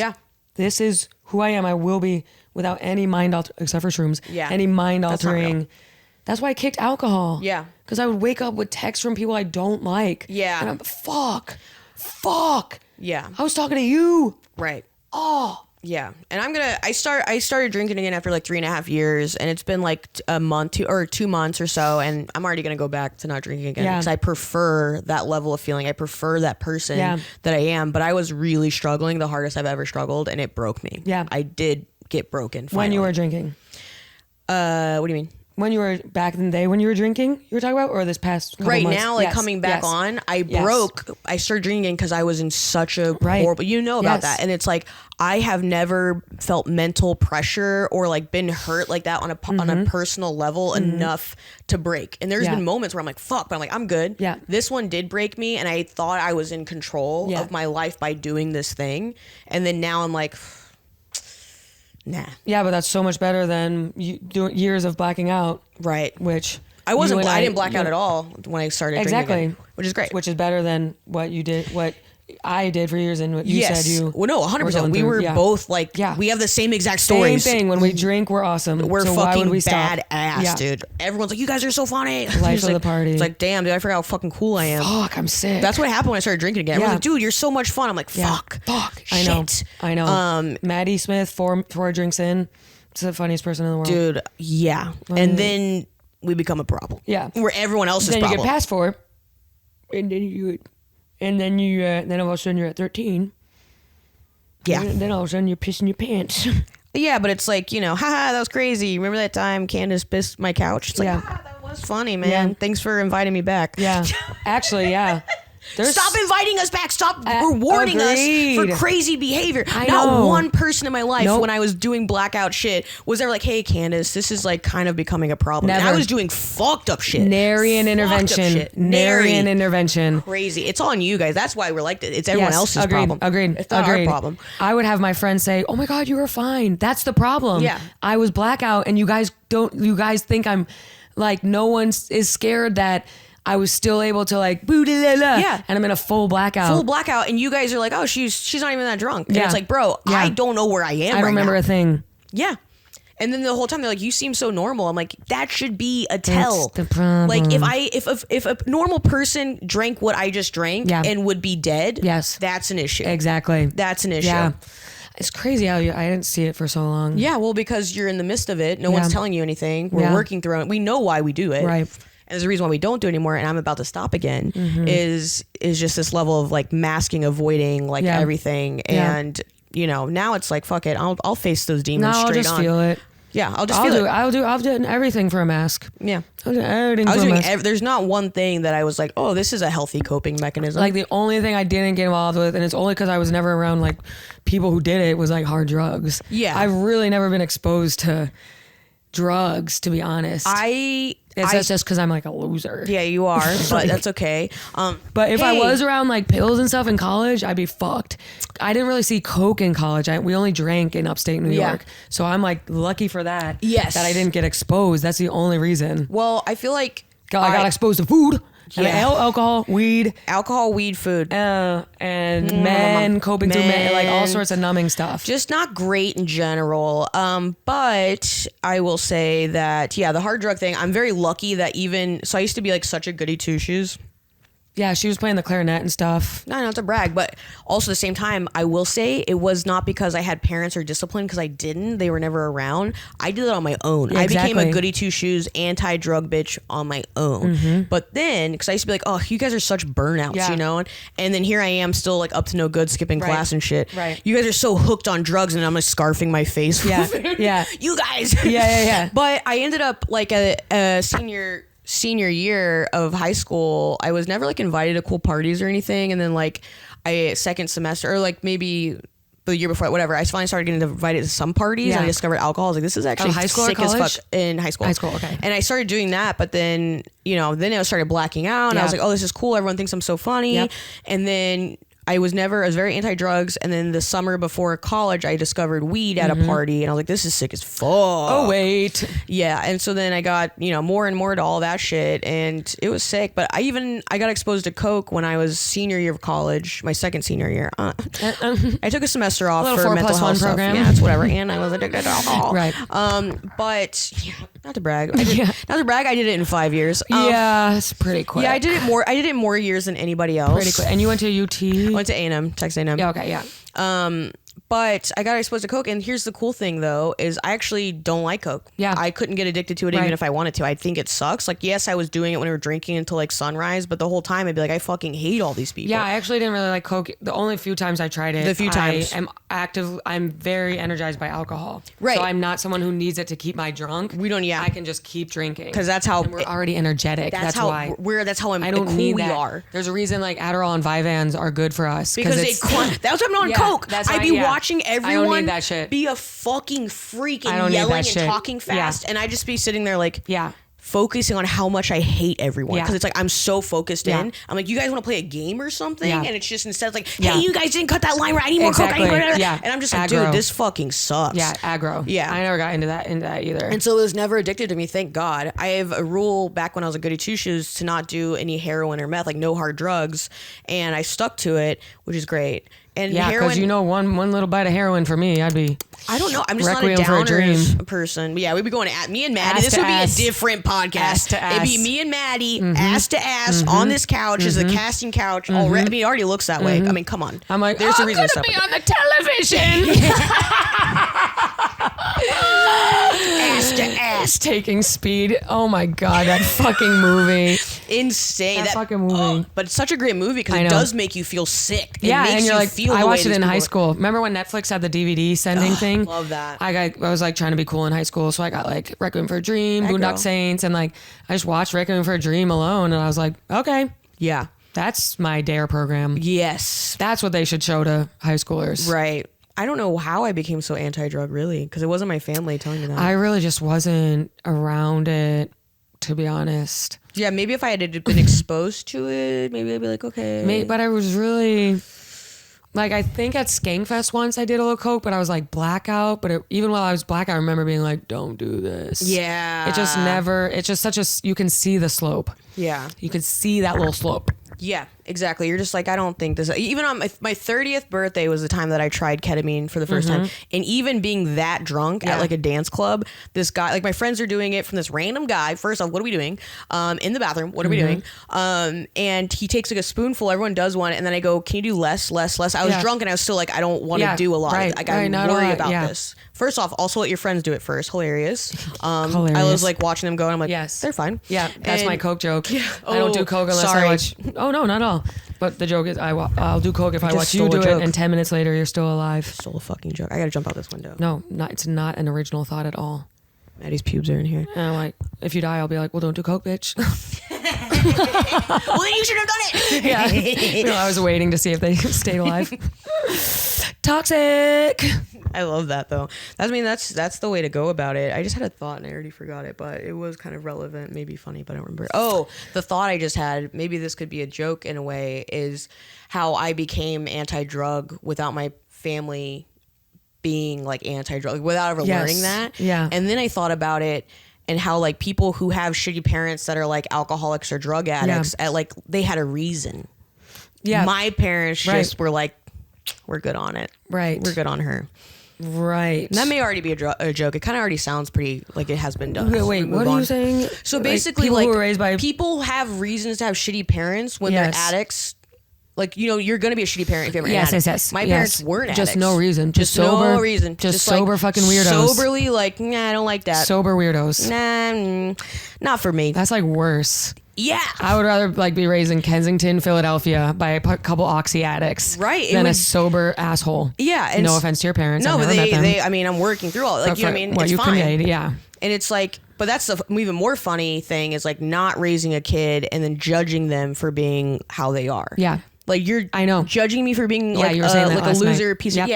Speaker 1: this is who I am. I will be without any except for shrooms, any mind altering. That's why I kicked alcohol. Yeah. Because I would wake up with texts from people I don't like. Yeah. And I'm, fuck. Yeah. I was talking to you.
Speaker 2: Right.
Speaker 1: Oh.
Speaker 2: Yeah. And I started drinking again after like 3.5 years, and it's been like a month or 2 months or so, and I'm already going to go back to not drinking again because I prefer that level of feeling. I prefer that person that I am, but I was really struggling, the hardest I've ever struggled, and it broke me. Yeah. I did get broken finally.
Speaker 1: When you were drinking?
Speaker 2: What do you mean?
Speaker 1: When you were back in the day when you were drinking, you were talking about, or this past couple months?
Speaker 2: Now, like coming back on, I started drinking because I was in such a horrible, about that. And it's like, I have never felt mental pressure or like been hurt like that on a personal level enough to break. And there's been moments where I'm like, fuck, but I'm like, I'm good. Yeah. This one did break me, and I thought I was in control of my life by doing this thing. And then now I'm like, nah.
Speaker 1: Yeah, but that's so much better than years of blacking out. Right. Which
Speaker 2: I didn't black out at all when I started drinking again, which is great.
Speaker 1: Which is better than what you did, what I did for years, and what you said you.
Speaker 2: Well, no, 100%. We were both like, we have the same exact stories.
Speaker 1: Same thing. When we drink, we're awesome.
Speaker 2: We're fucking badass, dude. Everyone's like, you guys are so funny.
Speaker 1: Life of the party.
Speaker 2: It's like, damn, dude, I forgot how fucking cool I am.
Speaker 1: Fuck, I'm sick.
Speaker 2: That's what happened when I started drinking again. Everyone's like, dude, you're so much fun. I'm like, fuck. Shit.
Speaker 1: I know. Maddie Smith, four drinks in, it's the funniest person in the world.
Speaker 2: Dude, yeah. And then we become a problem. Yeah. We're everyone else's problem.
Speaker 1: Then you get past 4, and then all of a sudden you're at 13. Yeah. And then all of a sudden you're pissing your pants.
Speaker 2: Yeah, but it's like, haha, that was crazy. Remember that time Candace pissed my couch? It's like, that was funny, man. Yeah. Thanks for inviting me back.
Speaker 1: Yeah. Actually, yeah.
Speaker 2: Stop inviting us back. Stop rewarding us for crazy behavior. Not one person in my life when I was doing blackout shit was ever like, hey, Candace, this is like kind of becoming a problem. And I was doing fucked up shit.
Speaker 1: Nary an intervention.
Speaker 2: Crazy. It's on you guys. That's why we're like this. It's everyone else's problem.
Speaker 1: Agreed.
Speaker 2: It's not our problem.
Speaker 1: I would have my friends say, oh my God, you were fine. That's the problem. Yeah. I was blackout, and you guys think I'm like, no one is scared that I was still able to like and I'm in a full blackout,
Speaker 2: and you guys are like, oh, she's not even that drunk. And it's like, bro, I don't know where I am.
Speaker 1: I don't remember a thing.
Speaker 2: Yeah. And then the whole time they're like, you seem so normal. I'm like, that should be a tell.
Speaker 1: That's the problem.
Speaker 2: Like if a normal person drank what I just drank and would be dead, that's an issue.
Speaker 1: Exactly.
Speaker 2: That's an issue.
Speaker 1: Yeah. It's crazy how I didn't see it for so long.
Speaker 2: Yeah, well, because you're in the midst of it. No one's telling you anything. We're working through it. We know why we do it. Right. And there's a reason why we don't do it anymore, and I'm about to stop again, is just this level of like masking, avoiding like everything. And, now it's like, fuck it. I'll face those demons straight on.
Speaker 1: I'll just feel it.
Speaker 2: Yeah, I'll just
Speaker 1: I'll do everything for a mask.
Speaker 2: Yeah.
Speaker 1: I'll do everything
Speaker 2: I was
Speaker 1: for a
Speaker 2: doing
Speaker 1: mask.
Speaker 2: there's not one thing that I was like, oh, this is a healthy coping mechanism.
Speaker 1: Like the only thing I didn't get involved with, and it's only because I was never around like people who did it, was like hard drugs.
Speaker 2: Yeah.
Speaker 1: I've really never been exposed to drugs, to be honest. That's just because I'm like a loser.
Speaker 2: Yeah, you are, but that's okay.
Speaker 1: But if I was around like pills and stuff in college, I'd be fucked. I didn't really see coke in college. We only drank in upstate New York. So I'm like lucky for that.
Speaker 2: Yes.
Speaker 1: That I didn't get exposed. That's the only reason.
Speaker 2: Well, I feel like
Speaker 1: I got exposed to food. And
Speaker 2: Yeah.
Speaker 1: alcohol, weed,
Speaker 2: food.
Speaker 1: and men coping through like all sorts of numbing stuff.
Speaker 2: Just not great in general. But I will say that, the hard drug thing, I'm very lucky that so I used to be like such a goody two shoes.
Speaker 1: Yeah, she was playing the clarinet and stuff.
Speaker 2: No, not to brag, but also at the same time, I will say it was not because I had parents or discipline, because I didn't. They were never around. I did it on my own.
Speaker 1: Yeah,
Speaker 2: I became
Speaker 1: exactly.
Speaker 2: a goody two shoes, anti-drug bitch on my own. But then, because I used to be like, oh, you guys are such burnouts, you know? And then here I am still like up to no good, skipping class and shit.
Speaker 1: Right.
Speaker 2: You guys are so hooked on drugs, and I'm like scarfing my face.
Speaker 1: Yeah.
Speaker 2: You guys.
Speaker 1: Yeah.
Speaker 2: But I ended up like a senior year of high school, I was never like invited to cool parties or anything. And then like second semester, or like maybe the year before, whatever, I finally started getting invited to some parties. And I discovered alcohol. I was like, this is actually
Speaker 1: high school
Speaker 2: sick
Speaker 1: or
Speaker 2: as
Speaker 1: college?
Speaker 2: fuck. In high school.
Speaker 1: High school, okay.
Speaker 2: And I started doing that, but then, then I started blacking out, and I was like, oh, this is cool. Everyone thinks I'm so funny.
Speaker 1: Yep.
Speaker 2: And then I was very anti-drugs, and then the summer before college, I discovered weed at a party, and I was like, this is sick as fuck.
Speaker 1: Oh, wait.
Speaker 2: Yeah, and so then I got, more and more to all that shit, and it was sick. But I got exposed to coke when I was senior year of college, my second senior year. I took a semester off for mental health stuff.
Speaker 1: program.
Speaker 2: Yeah, it's whatever. And I was addicted to alcohol.
Speaker 1: Right.
Speaker 2: But not to brag. Not to brag, I did it in 5 years.
Speaker 1: It's pretty quick.
Speaker 2: Yeah, I did it more years than anybody else.
Speaker 1: Pretty quick. And you went to UT?
Speaker 2: Went to A&M, Texas A&M.
Speaker 1: Yeah, okay, yeah.
Speaker 2: But I got exposed to coke, and here's the cool thing though, is I actually don't like coke.
Speaker 1: Yeah.
Speaker 2: I couldn't get addicted to it even if I wanted to. I think it sucks. Like, yes, I was doing it when we were drinking until like sunrise, but the whole time I'd be like, I fucking hate all these people.
Speaker 1: Yeah, I actually didn't really like coke. The only few times I tried it, I'm very energized by alcohol.
Speaker 2: Right.
Speaker 1: So I'm not someone who needs it to keep my drunk.
Speaker 2: We don't,
Speaker 1: I can just keep drinking.
Speaker 2: Because that's how
Speaker 1: we're already energetic. That's why.
Speaker 2: That's how
Speaker 1: I don't
Speaker 2: cool
Speaker 1: need
Speaker 2: we
Speaker 1: that.
Speaker 2: are.
Speaker 1: There's a reason like Adderall and Vyvanse are good for us.
Speaker 2: Because that's what I'm on coke. I'd be watching everyone
Speaker 1: I don't need that shit.
Speaker 2: Be a fucking freak and yelling and talking fast, and I'd just be sitting there like, focusing on how much I hate everyone, because it's like I'm so focused in. I'm like, you guys want to play a game or something? And it's just, instead it's like, hey, you guys didn't cut that line right. I need more coke. And I'm just like, dude, this fucking sucks.
Speaker 1: Yeah, aggro. Yeah, I never got into that either.
Speaker 2: And so it was never addicted to me, thank God. I have a rule back when I was a goody two shoes to not do any heroin or meth, like no hard drugs, and I stuck to it, which is great. And
Speaker 1: because one little bite of heroin for me, I'd be.
Speaker 2: I don't know. I'm just
Speaker 1: Requiem
Speaker 2: not a
Speaker 1: for a
Speaker 2: downers
Speaker 1: dream.
Speaker 2: person. But yeah, we'd be going at me and Maddy.
Speaker 1: Ass
Speaker 2: This
Speaker 1: to
Speaker 2: would be
Speaker 1: ass.
Speaker 2: a different podcast.
Speaker 1: Ass to ass.
Speaker 2: It'd be me and Maddy, ass to ass, on this couch. Is a casting couch. Already, I mean, it already looks that way. I mean, come on.
Speaker 1: I'm like,
Speaker 2: there's a
Speaker 1: I'm
Speaker 2: reason
Speaker 1: gonna
Speaker 2: to
Speaker 1: be on the television.
Speaker 2: Ass to ass.
Speaker 1: Taking Speed. Oh my god, that fucking movie.
Speaker 2: Insane.
Speaker 1: That fucking movie.
Speaker 2: But it's such a great movie because it does make you feel sick. It makes
Speaker 1: and you're
Speaker 2: you
Speaker 1: like,
Speaker 2: feel
Speaker 1: I
Speaker 2: the way
Speaker 1: watched it
Speaker 2: these
Speaker 1: in high
Speaker 2: people-
Speaker 1: school. Remember when Netflix had the DVD sending thing?
Speaker 2: Love that.
Speaker 1: I was like trying to be cool in high school, so I got like Requiem for a Dream, Boondock Saints, and like I just watched Requiem for a Dream alone, and I was like, okay,
Speaker 2: Yeah.
Speaker 1: that's my DARE program.
Speaker 2: Yes.
Speaker 1: That's what they should show to high schoolers.
Speaker 2: Right. I don't know how I became so anti-drug, really, because it wasn't my family telling me that.
Speaker 1: I really just wasn't around it, to be honest.
Speaker 2: Yeah, maybe if I had been exposed to it, maybe I'd be like, okay.
Speaker 1: But I was really, like, I think at Skankfest once I did a little coke, but I was like blackout. But even while I was blackout, I remember being like, don't do this.
Speaker 2: Yeah.
Speaker 1: It just never, it's just such a, you can see the slope.
Speaker 2: Yeah.
Speaker 1: You can see that little slope.
Speaker 2: Yeah, exactly. You're just like, I don't think this. Even on my 30th birthday was the time that I tried ketamine for the first time. And even being that drunk at like a dance club, this guy, like my friends are doing it from this random guy. First off, what are we doing? In the bathroom, what are we doing? And he takes like a spoonful, everyone does one. And then I go, can you do less? I was drunk and I was still like, I don't want to do a lot. Like I'm worried about this. First off, also let your friends do it first. Hilarious.
Speaker 1: Hilarious.
Speaker 2: I was like watching them go and I'm like,
Speaker 1: Yes.
Speaker 2: they're fine.
Speaker 1: Yeah, that's my coke joke.
Speaker 2: Yeah.
Speaker 1: I don't do coke unless I
Speaker 2: sorry.
Speaker 1: watch. Oh, no, not at all. But the joke is I'll do coke if I
Speaker 2: just
Speaker 1: watch you
Speaker 2: stole a
Speaker 1: do it,
Speaker 2: joke.
Speaker 1: and 10 minutes later you're still alive.
Speaker 2: Stole a fucking joke. I gotta jump out this window.
Speaker 1: No, it's not an original thought at all.
Speaker 2: Maddie's pubes are in here.
Speaker 1: And I'm like, if you die, I'll be like, well, don't do coke, bitch.
Speaker 2: Well, then you should have done it.
Speaker 1: Yeah. You know, I was waiting to see if they stayed alive. Toxic.
Speaker 2: I love that though. That's the way to go about it. I just had a thought and I already forgot it, but it was kind of relevant, maybe funny, but I don't remember. Oh, the thought I just had, maybe this could be a joke in a way, is how I became anti-drug without my family being like anti-drug, without ever learning that.
Speaker 1: Yeah.
Speaker 2: And then I thought about it and how like people who have shitty parents that are like alcoholics or drug addicts, they had a reason.
Speaker 1: Yeah.
Speaker 2: My parents just were like, we're good on it.
Speaker 1: Right.
Speaker 2: We're good on her.
Speaker 1: Right.
Speaker 2: And that may already be a joke. It kind of already sounds pretty like it has been done.
Speaker 1: Wait, what are you saying?
Speaker 2: So basically,
Speaker 1: people who were raised by
Speaker 2: people have reasons to have shitty parents when they're addicts. Like, you know, you're going to be a shitty parent if you're an addict.
Speaker 1: Yes.
Speaker 2: My parents weren't addicts.
Speaker 1: Just no reason. Just sober.
Speaker 2: No reason.
Speaker 1: Just sober like, fucking weirdos.
Speaker 2: Soberly like, nah, I don't like that.
Speaker 1: Sober weirdos.
Speaker 2: Nah, not for me.
Speaker 1: That's like worse.
Speaker 2: Yeah.
Speaker 1: I would rather like be raised in Kensington, Philadelphia by a couple oxy addicts.
Speaker 2: Right.
Speaker 1: Than a sober asshole.
Speaker 2: Yeah. And
Speaker 1: no offense to your parents.
Speaker 2: No, but I mean, I'm working through all like, you know what I mean?
Speaker 1: What
Speaker 2: it's
Speaker 1: you
Speaker 2: fine.
Speaker 1: conveyed, yeah.
Speaker 2: And it's like, but that's the even more funny thing is like not raising a kid and then judging them for being how they are.
Speaker 1: Yeah.
Speaker 2: Like
Speaker 1: I know.
Speaker 2: judging me for being like
Speaker 1: you were saying that
Speaker 2: like a loser piece of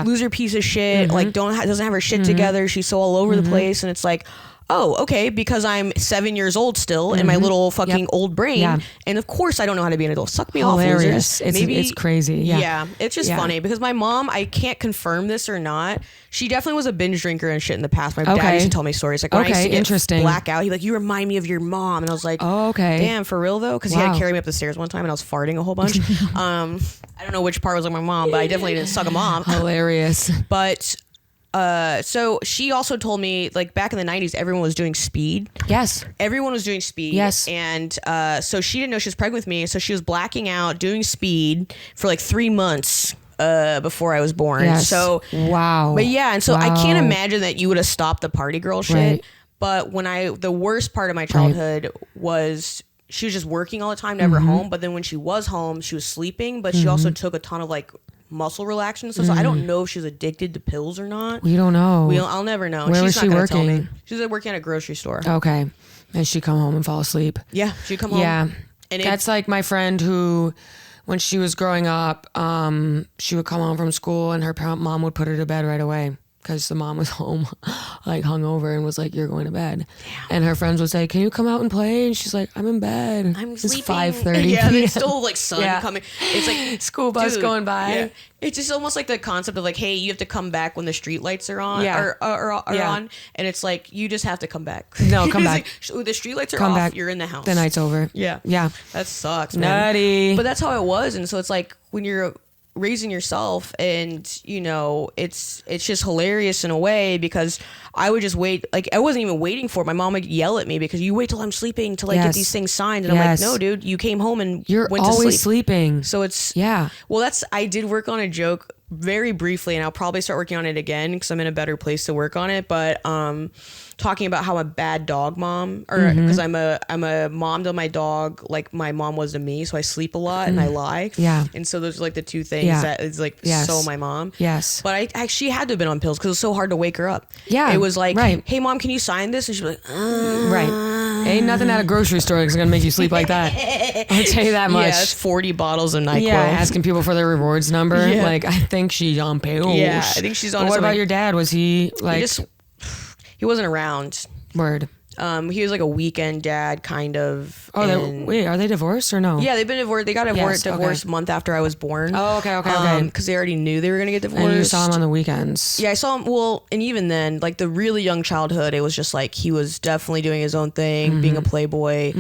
Speaker 2: loser piece of shit. Like doesn't have her shit together. She's so all over the place, and it's like, oh, okay, because I'm 7 years old still in my little fucking old brain, and of course I don't know how to be an adult. Suck me off, losers.
Speaker 1: It's crazy.
Speaker 2: Yeah, it's just funny because my mom, I can't confirm this or not. She definitely was a binge drinker and shit in the past. My dad used to tell me stories like when I used to get black out, he'd be like, you remind me of your mom, and I was like,
Speaker 1: oh, okay,
Speaker 2: damn, for real though, because he had to carry me up the stairs one time and I was farting a whole bunch. I don't know which part was like my mom, but I definitely didn't suck a mom.
Speaker 1: Hilarious.
Speaker 2: But so she also told me like back in the 90s everyone was doing speed.
Speaker 1: Yes.
Speaker 2: Everyone was doing speed.
Speaker 1: Yes.
Speaker 2: And so she didn't know she was pregnant with me, so she was blacking out doing speed for like 3 months before I was born.
Speaker 1: Yes.
Speaker 2: So
Speaker 1: wow.
Speaker 2: But yeah, and so I can't imagine that you would have stopped the party girl shit.
Speaker 1: Right.
Speaker 2: But the worst part of my childhood was she was just working all the time, never home. But then when she was home, she was sleeping, but she also took a ton of like muscle relaxant stuff. So I don't know if she's addicted to pills or not.
Speaker 1: We don't know.
Speaker 2: I'll never know.
Speaker 1: Where was she working?
Speaker 2: Tell me. She was like, working at a grocery store.
Speaker 1: Okay. And she'd come home and fall asleep.
Speaker 2: Yeah, she'd come home.
Speaker 1: Yeah.
Speaker 2: And
Speaker 1: that's like my friend who, when she was growing up, she would come home from school and her mom would put her to bed right away. Because the mom was home, like hungover, and was like, "You're going to bed." Damn. And her friends would say, "Can you come out and play?" And she's like, "I'm in bed.
Speaker 2: I'm sleeping."
Speaker 1: It's 5:30.
Speaker 2: Yeah, there's still like sun coming. It's like
Speaker 1: school bus going by.
Speaker 2: Yeah. It's just almost like the concept of like, hey, you have to come back when the street lights are on.
Speaker 1: Yeah.
Speaker 2: Are on, and it's like you just have to come back.
Speaker 1: No, come back.
Speaker 2: Like, the street lights are
Speaker 1: come
Speaker 2: off.
Speaker 1: Back.
Speaker 2: You're in the house.
Speaker 1: The night's over.
Speaker 2: Yeah,
Speaker 1: yeah.
Speaker 2: That sucks, man.
Speaker 1: Nutty.
Speaker 2: But that's how it was, and so it's like when you're raising yourself, and you know it's just hilarious in a way because I would just wait, like I wasn't even waiting for it. My mom would yell at me because you wait till I'm sleeping to like get these things signed, and I'm like, no dude, you came home and
Speaker 1: you're
Speaker 2: went
Speaker 1: always
Speaker 2: to sleep.
Speaker 1: Sleeping.
Speaker 2: So it's
Speaker 1: well
Speaker 2: I did work on a joke very briefly, and I'll probably start working on it again because I'm in a better place to work on it, but talking about how I'm a bad dog mom, or because I'm a mom to my dog like my mom was to me, so I sleep a lot and I lie.
Speaker 1: Yeah.
Speaker 2: And so those are like the two things that is like so my mom.
Speaker 1: Yes.
Speaker 2: But she had to have been on pills because it was so hard to wake her up.
Speaker 1: Yeah.
Speaker 2: It was like, hey mom, can you sign this? And she'd be like,
Speaker 1: right. Ain't nothing at a grocery store that's gonna make you sleep like that. I'll tell you that much.
Speaker 2: Yeah, it's 40 bottles of NyQuil.
Speaker 1: Yeah, asking people for their rewards number. Yeah. Like, I think she's on pills.
Speaker 2: Yeah, I think she's on.
Speaker 1: But what about your dad? Was he like?
Speaker 2: He wasn't around.
Speaker 1: Word.
Speaker 2: He was like a weekend dad, kind of.
Speaker 1: Oh, wait, are they divorced or no?
Speaker 2: Yeah, they've been divorced. They got divorced a month after I was born.
Speaker 1: Oh, okay.
Speaker 2: Because they already knew they were gonna get divorced.
Speaker 1: And you saw him on the weekends.
Speaker 2: Yeah, I saw him. Well, and even then, like the really young childhood, it was just like he was definitely doing his own thing, being a playboy,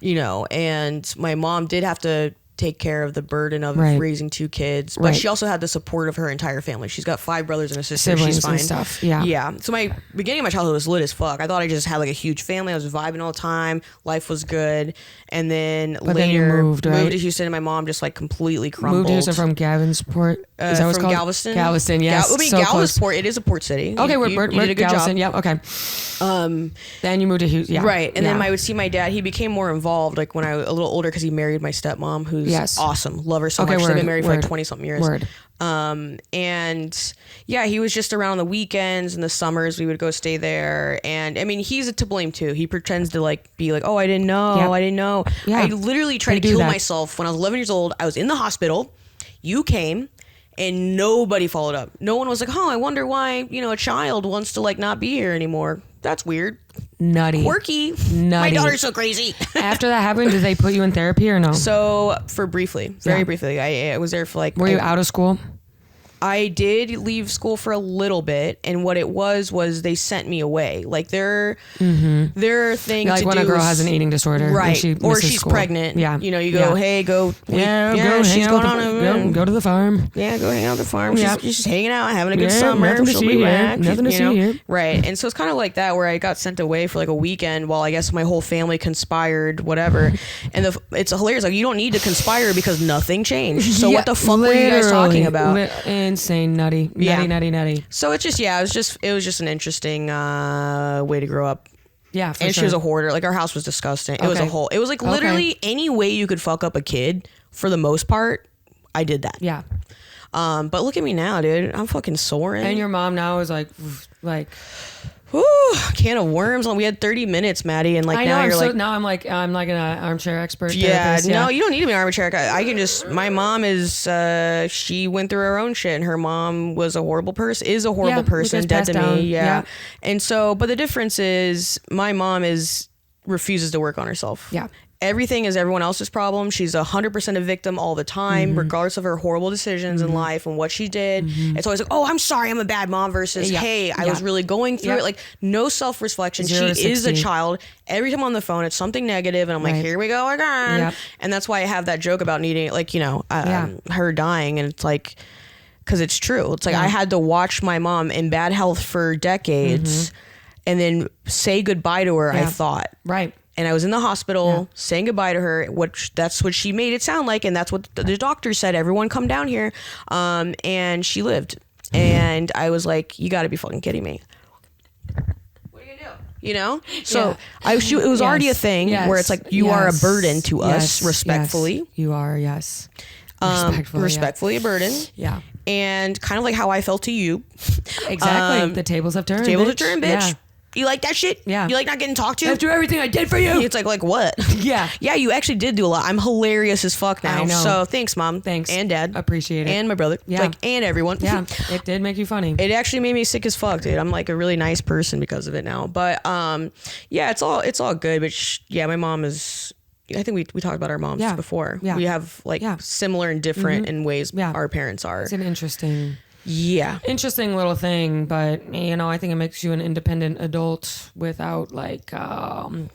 Speaker 2: you know. And my mom did have to take care of the burden of raising two kids, but she also had the support of her entire family. She's got 5 brothers and a sister.
Speaker 1: Siblings
Speaker 2: she's fine.
Speaker 1: And stuff. Yeah.
Speaker 2: So my beginning of my childhood was lit as fuck. I thought I just had like a huge family. I was vibing all the time. Life was good. And then later
Speaker 1: you moved
Speaker 2: to Houston, and my mom just like completely crumbled.
Speaker 1: Moved to Houston from Gavinsport. Is that what's called?
Speaker 2: Galveston.
Speaker 1: Galveston, yes.
Speaker 2: Galveston. It is a port city.
Speaker 1: Okay,
Speaker 2: you did a good
Speaker 1: Galveston.
Speaker 2: job.
Speaker 1: Yep. Okay. Then you moved to Houston. Yeah.
Speaker 2: Right. And then I would see my dad. He became more involved like when I was a little older because he married my stepmom, who's awesome. Love her so much. They've been married for like 20 something years. And yeah, he was just around the weekends and the summers. We would go stay there. And I mean, he's to blame too. He pretends to like be like, oh, I didn't know.
Speaker 1: Yep.
Speaker 2: I didn't know.
Speaker 1: Yeah.
Speaker 2: I literally tried to kill myself when I was 11 years old. I was in the hospital. You came. And nobody followed up. No one was like, oh, I wonder why, a child wants to like not be here anymore. That's weird.
Speaker 1: Nutty.
Speaker 2: Quirky.
Speaker 1: Nutty.
Speaker 2: My daughter's so crazy.
Speaker 1: After that happened, did they put you in therapy or no?
Speaker 2: So very briefly, I was there for like.
Speaker 1: Were you out of school?
Speaker 2: I did leave school for a little bit, and what it was they sent me away. Like their thing
Speaker 1: Like
Speaker 2: to
Speaker 1: when
Speaker 2: do
Speaker 1: a girl
Speaker 2: is-
Speaker 1: has an eating disorder, and
Speaker 2: right?
Speaker 1: she
Speaker 2: Or
Speaker 1: misses
Speaker 2: she's
Speaker 1: school.
Speaker 2: pregnant.
Speaker 1: Yeah,
Speaker 2: You go, hey, go.
Speaker 1: Yeah,
Speaker 2: yeah,
Speaker 1: go
Speaker 2: she's
Speaker 1: hang
Speaker 2: going
Speaker 1: out
Speaker 2: on
Speaker 1: go to the farm.
Speaker 2: Yeah, go hang out at the farm.
Speaker 1: Yeah.
Speaker 2: She's just hanging out, having a good
Speaker 1: Yeah,
Speaker 2: summer.
Speaker 1: nothing to
Speaker 2: She'll
Speaker 1: see
Speaker 2: be
Speaker 1: here.
Speaker 2: back.
Speaker 1: Nothing to see here.
Speaker 2: Right. And so it's kind of like that where I got sent away for like a weekend while I guess my whole family conspired, whatever. And it's hilarious. Like, you don't need to conspire because nothing changed. So what the fuck were you guys talking about?
Speaker 1: Insane, nutty.
Speaker 2: So it's just, it was just an interesting way to grow up.
Speaker 1: Yeah, for
Speaker 2: and
Speaker 1: sure.
Speaker 2: she was a hoarder. Like, our house was disgusting. It was it was like literally any way you could fuck up a kid, for the most part, I did that.
Speaker 1: Yeah.
Speaker 2: But look at me now, dude. I'm fucking soaring.
Speaker 1: And your mom now is like,
Speaker 2: whew, can of worms. We had 30 minutes, Maddie, and like
Speaker 1: I know.
Speaker 2: now you're like,
Speaker 1: now I'm like an armchair expert.
Speaker 2: yeah,
Speaker 1: therapist.
Speaker 2: no, you don't need to be an armchair. I can just. My mom is. She went through her own shit, and her mom was a horrible person. Is a horrible person, dead to me. Yeah. And so, but the difference is, my mom refuses to work on herself.
Speaker 1: Yeah.
Speaker 2: Everything is everyone else's problem. She's 100% a victim all the time, regardless of her horrible decisions in life and what she did. It's always like, oh, I'm sorry, I'm a bad mom, versus, hey, I was really going through it. Like, no self-reflection. She is a child. Every time on the phone, it's something negative, and I'm like, here we go again.
Speaker 1: Yep.
Speaker 2: And that's why I have that joke about needing, like, her dying, and it's like, because it's true. It's like, I had to watch my mom in bad health for decades and then say goodbye to her, I thought.
Speaker 1: Right.
Speaker 2: And I was in the hospital saying goodbye to her. That's what she made it sound like, and that's what the doctor said. Everyone come down here, and she lived. And I was like, "You got to be fucking kidding me!" What are you gonna do? So it was already a thing where it's like you are a burden to us, respectfully.
Speaker 1: Yes. You are, yes.
Speaker 2: Respectfully a burden.
Speaker 1: Yeah.
Speaker 2: And kind of like how I felt to you.
Speaker 1: Exactly. The tables have turned.
Speaker 2: Tables have turned, bitch.
Speaker 1: Yeah.
Speaker 2: You like that shit?
Speaker 1: Yeah.
Speaker 2: You like not getting talked to?
Speaker 1: After everything I did for you.
Speaker 2: It's like what?
Speaker 1: Yeah.
Speaker 2: Yeah, you actually did do a lot. I'm hilarious as fuck now.
Speaker 1: I know.
Speaker 2: So thanks, Mom.
Speaker 1: Thanks.
Speaker 2: And Dad.
Speaker 1: Appreciate it.
Speaker 2: And my brother.
Speaker 1: Yeah.
Speaker 2: And everyone.
Speaker 1: Yeah. It did make you funny.
Speaker 2: It actually made me sick as fuck, dude. I'm like a really nice person because of it now. But yeah, it's all good. But my mom is. I think we talked about our moms before.
Speaker 1: Yeah.
Speaker 2: We have like similar and different in ways our parents are.
Speaker 1: It's an interesting
Speaker 2: little
Speaker 1: thing, but I think it makes you an independent adult without like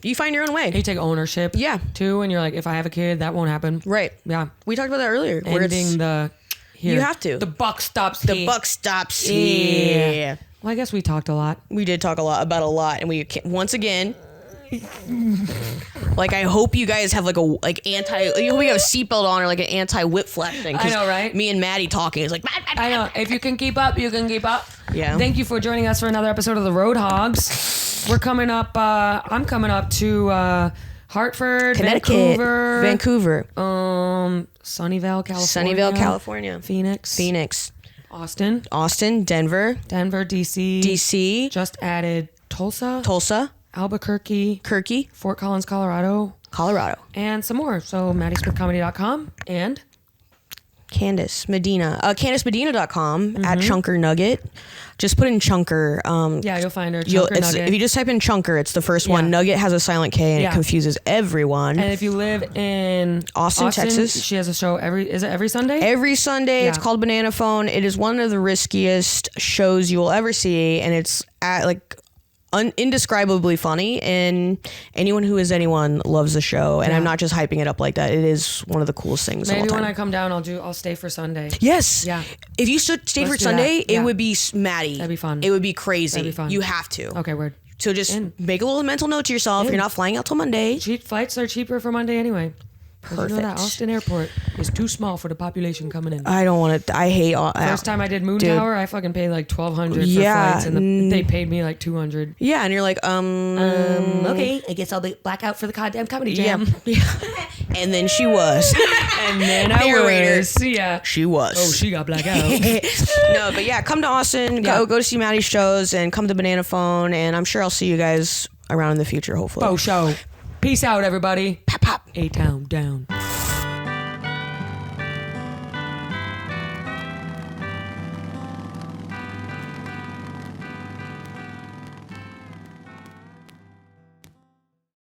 Speaker 2: you find your own way.
Speaker 1: you take ownership too, and you're like, if I have a kid, that won't happen.
Speaker 2: Right.
Speaker 1: Yeah.
Speaker 2: We talked about that earlier.
Speaker 1: Ending the here.
Speaker 2: You have to.
Speaker 1: The buck stops
Speaker 2: The
Speaker 1: here.
Speaker 2: buck stops here.
Speaker 1: Well, I guess we talked a lot.
Speaker 2: We did talk about a lot, and we once again. Like, I hope you guys have like a anti. You hope you have a seatbelt on or like an anti whiplash thing.
Speaker 1: I know, right?
Speaker 2: Me and Maddie talking is like.
Speaker 1: I know. If you can keep up, you can keep up.
Speaker 2: Yeah.
Speaker 1: Thank you for joining us for another episode of the Road Hogs. We're coming up. I'm coming up to Hartford,
Speaker 2: Connecticut,
Speaker 1: Vancouver, Sunnyvale, California, Phoenix, Austin, Denver, DC. Just added Tulsa. Albuquerque, Fort Collins, Colorado, and some more. So MaddySmithComedy.com and
Speaker 2: Kandace Medina. KandaceMedina.com at Chunker Nugget. Just put in Chunker.
Speaker 1: You'll find her. Chunker Nugget.
Speaker 2: If you just type in Chunker, it's the first one. Nugget has a silent K and it confuses everyone.
Speaker 1: And if you live in
Speaker 2: Austin, Texas,
Speaker 1: she has a show every Sunday?
Speaker 2: Every Sunday. It's called Banana Phone. It is one of the riskiest shows you will ever see, and it's indescribably funny, and anyone who is anyone loves the show, and I'm not just hyping it up like that. It is one of the coolest things of all
Speaker 1: Maybe
Speaker 2: time.
Speaker 1: when I come down, I'll stay for Sunday.
Speaker 2: Yes.
Speaker 1: Yeah.
Speaker 2: If you stay for Sunday, it would be Maddie.
Speaker 1: That'd be fun.
Speaker 2: It would be crazy.
Speaker 1: That'd be fun.
Speaker 2: You have to.
Speaker 1: Okay, word.
Speaker 2: So just make a little mental note to yourself. You're not flying out till Monday.
Speaker 1: Cheap flights are cheaper for Monday anyway.
Speaker 2: Perfect.
Speaker 1: You know that Austin Airport is too small for the population coming in.
Speaker 2: I don't want to. I hate.
Speaker 1: First time I did Moon
Speaker 2: dude.
Speaker 1: Tower, I fucking paid like $1,200 for
Speaker 2: Yeah,
Speaker 1: flights, and they paid me like $200.
Speaker 2: Yeah, and you're like,
Speaker 1: Okay, I guess I'll be black out for the goddamn comedy jam.
Speaker 2: Yeah. And then she was.
Speaker 1: And then I
Speaker 2: Narrator.
Speaker 1: was. Yeah.
Speaker 2: She was.
Speaker 1: Oh, she got black out.
Speaker 2: No, but yeah, come to Austin.
Speaker 1: Yeah.
Speaker 2: Go to see Maddy's shows and come to Banana Phone. And I'm sure I'll see you guys around in the future, hopefully.
Speaker 1: Oh, show. Peace out, everybody.
Speaker 2: Pop, pop.
Speaker 1: A-Town down.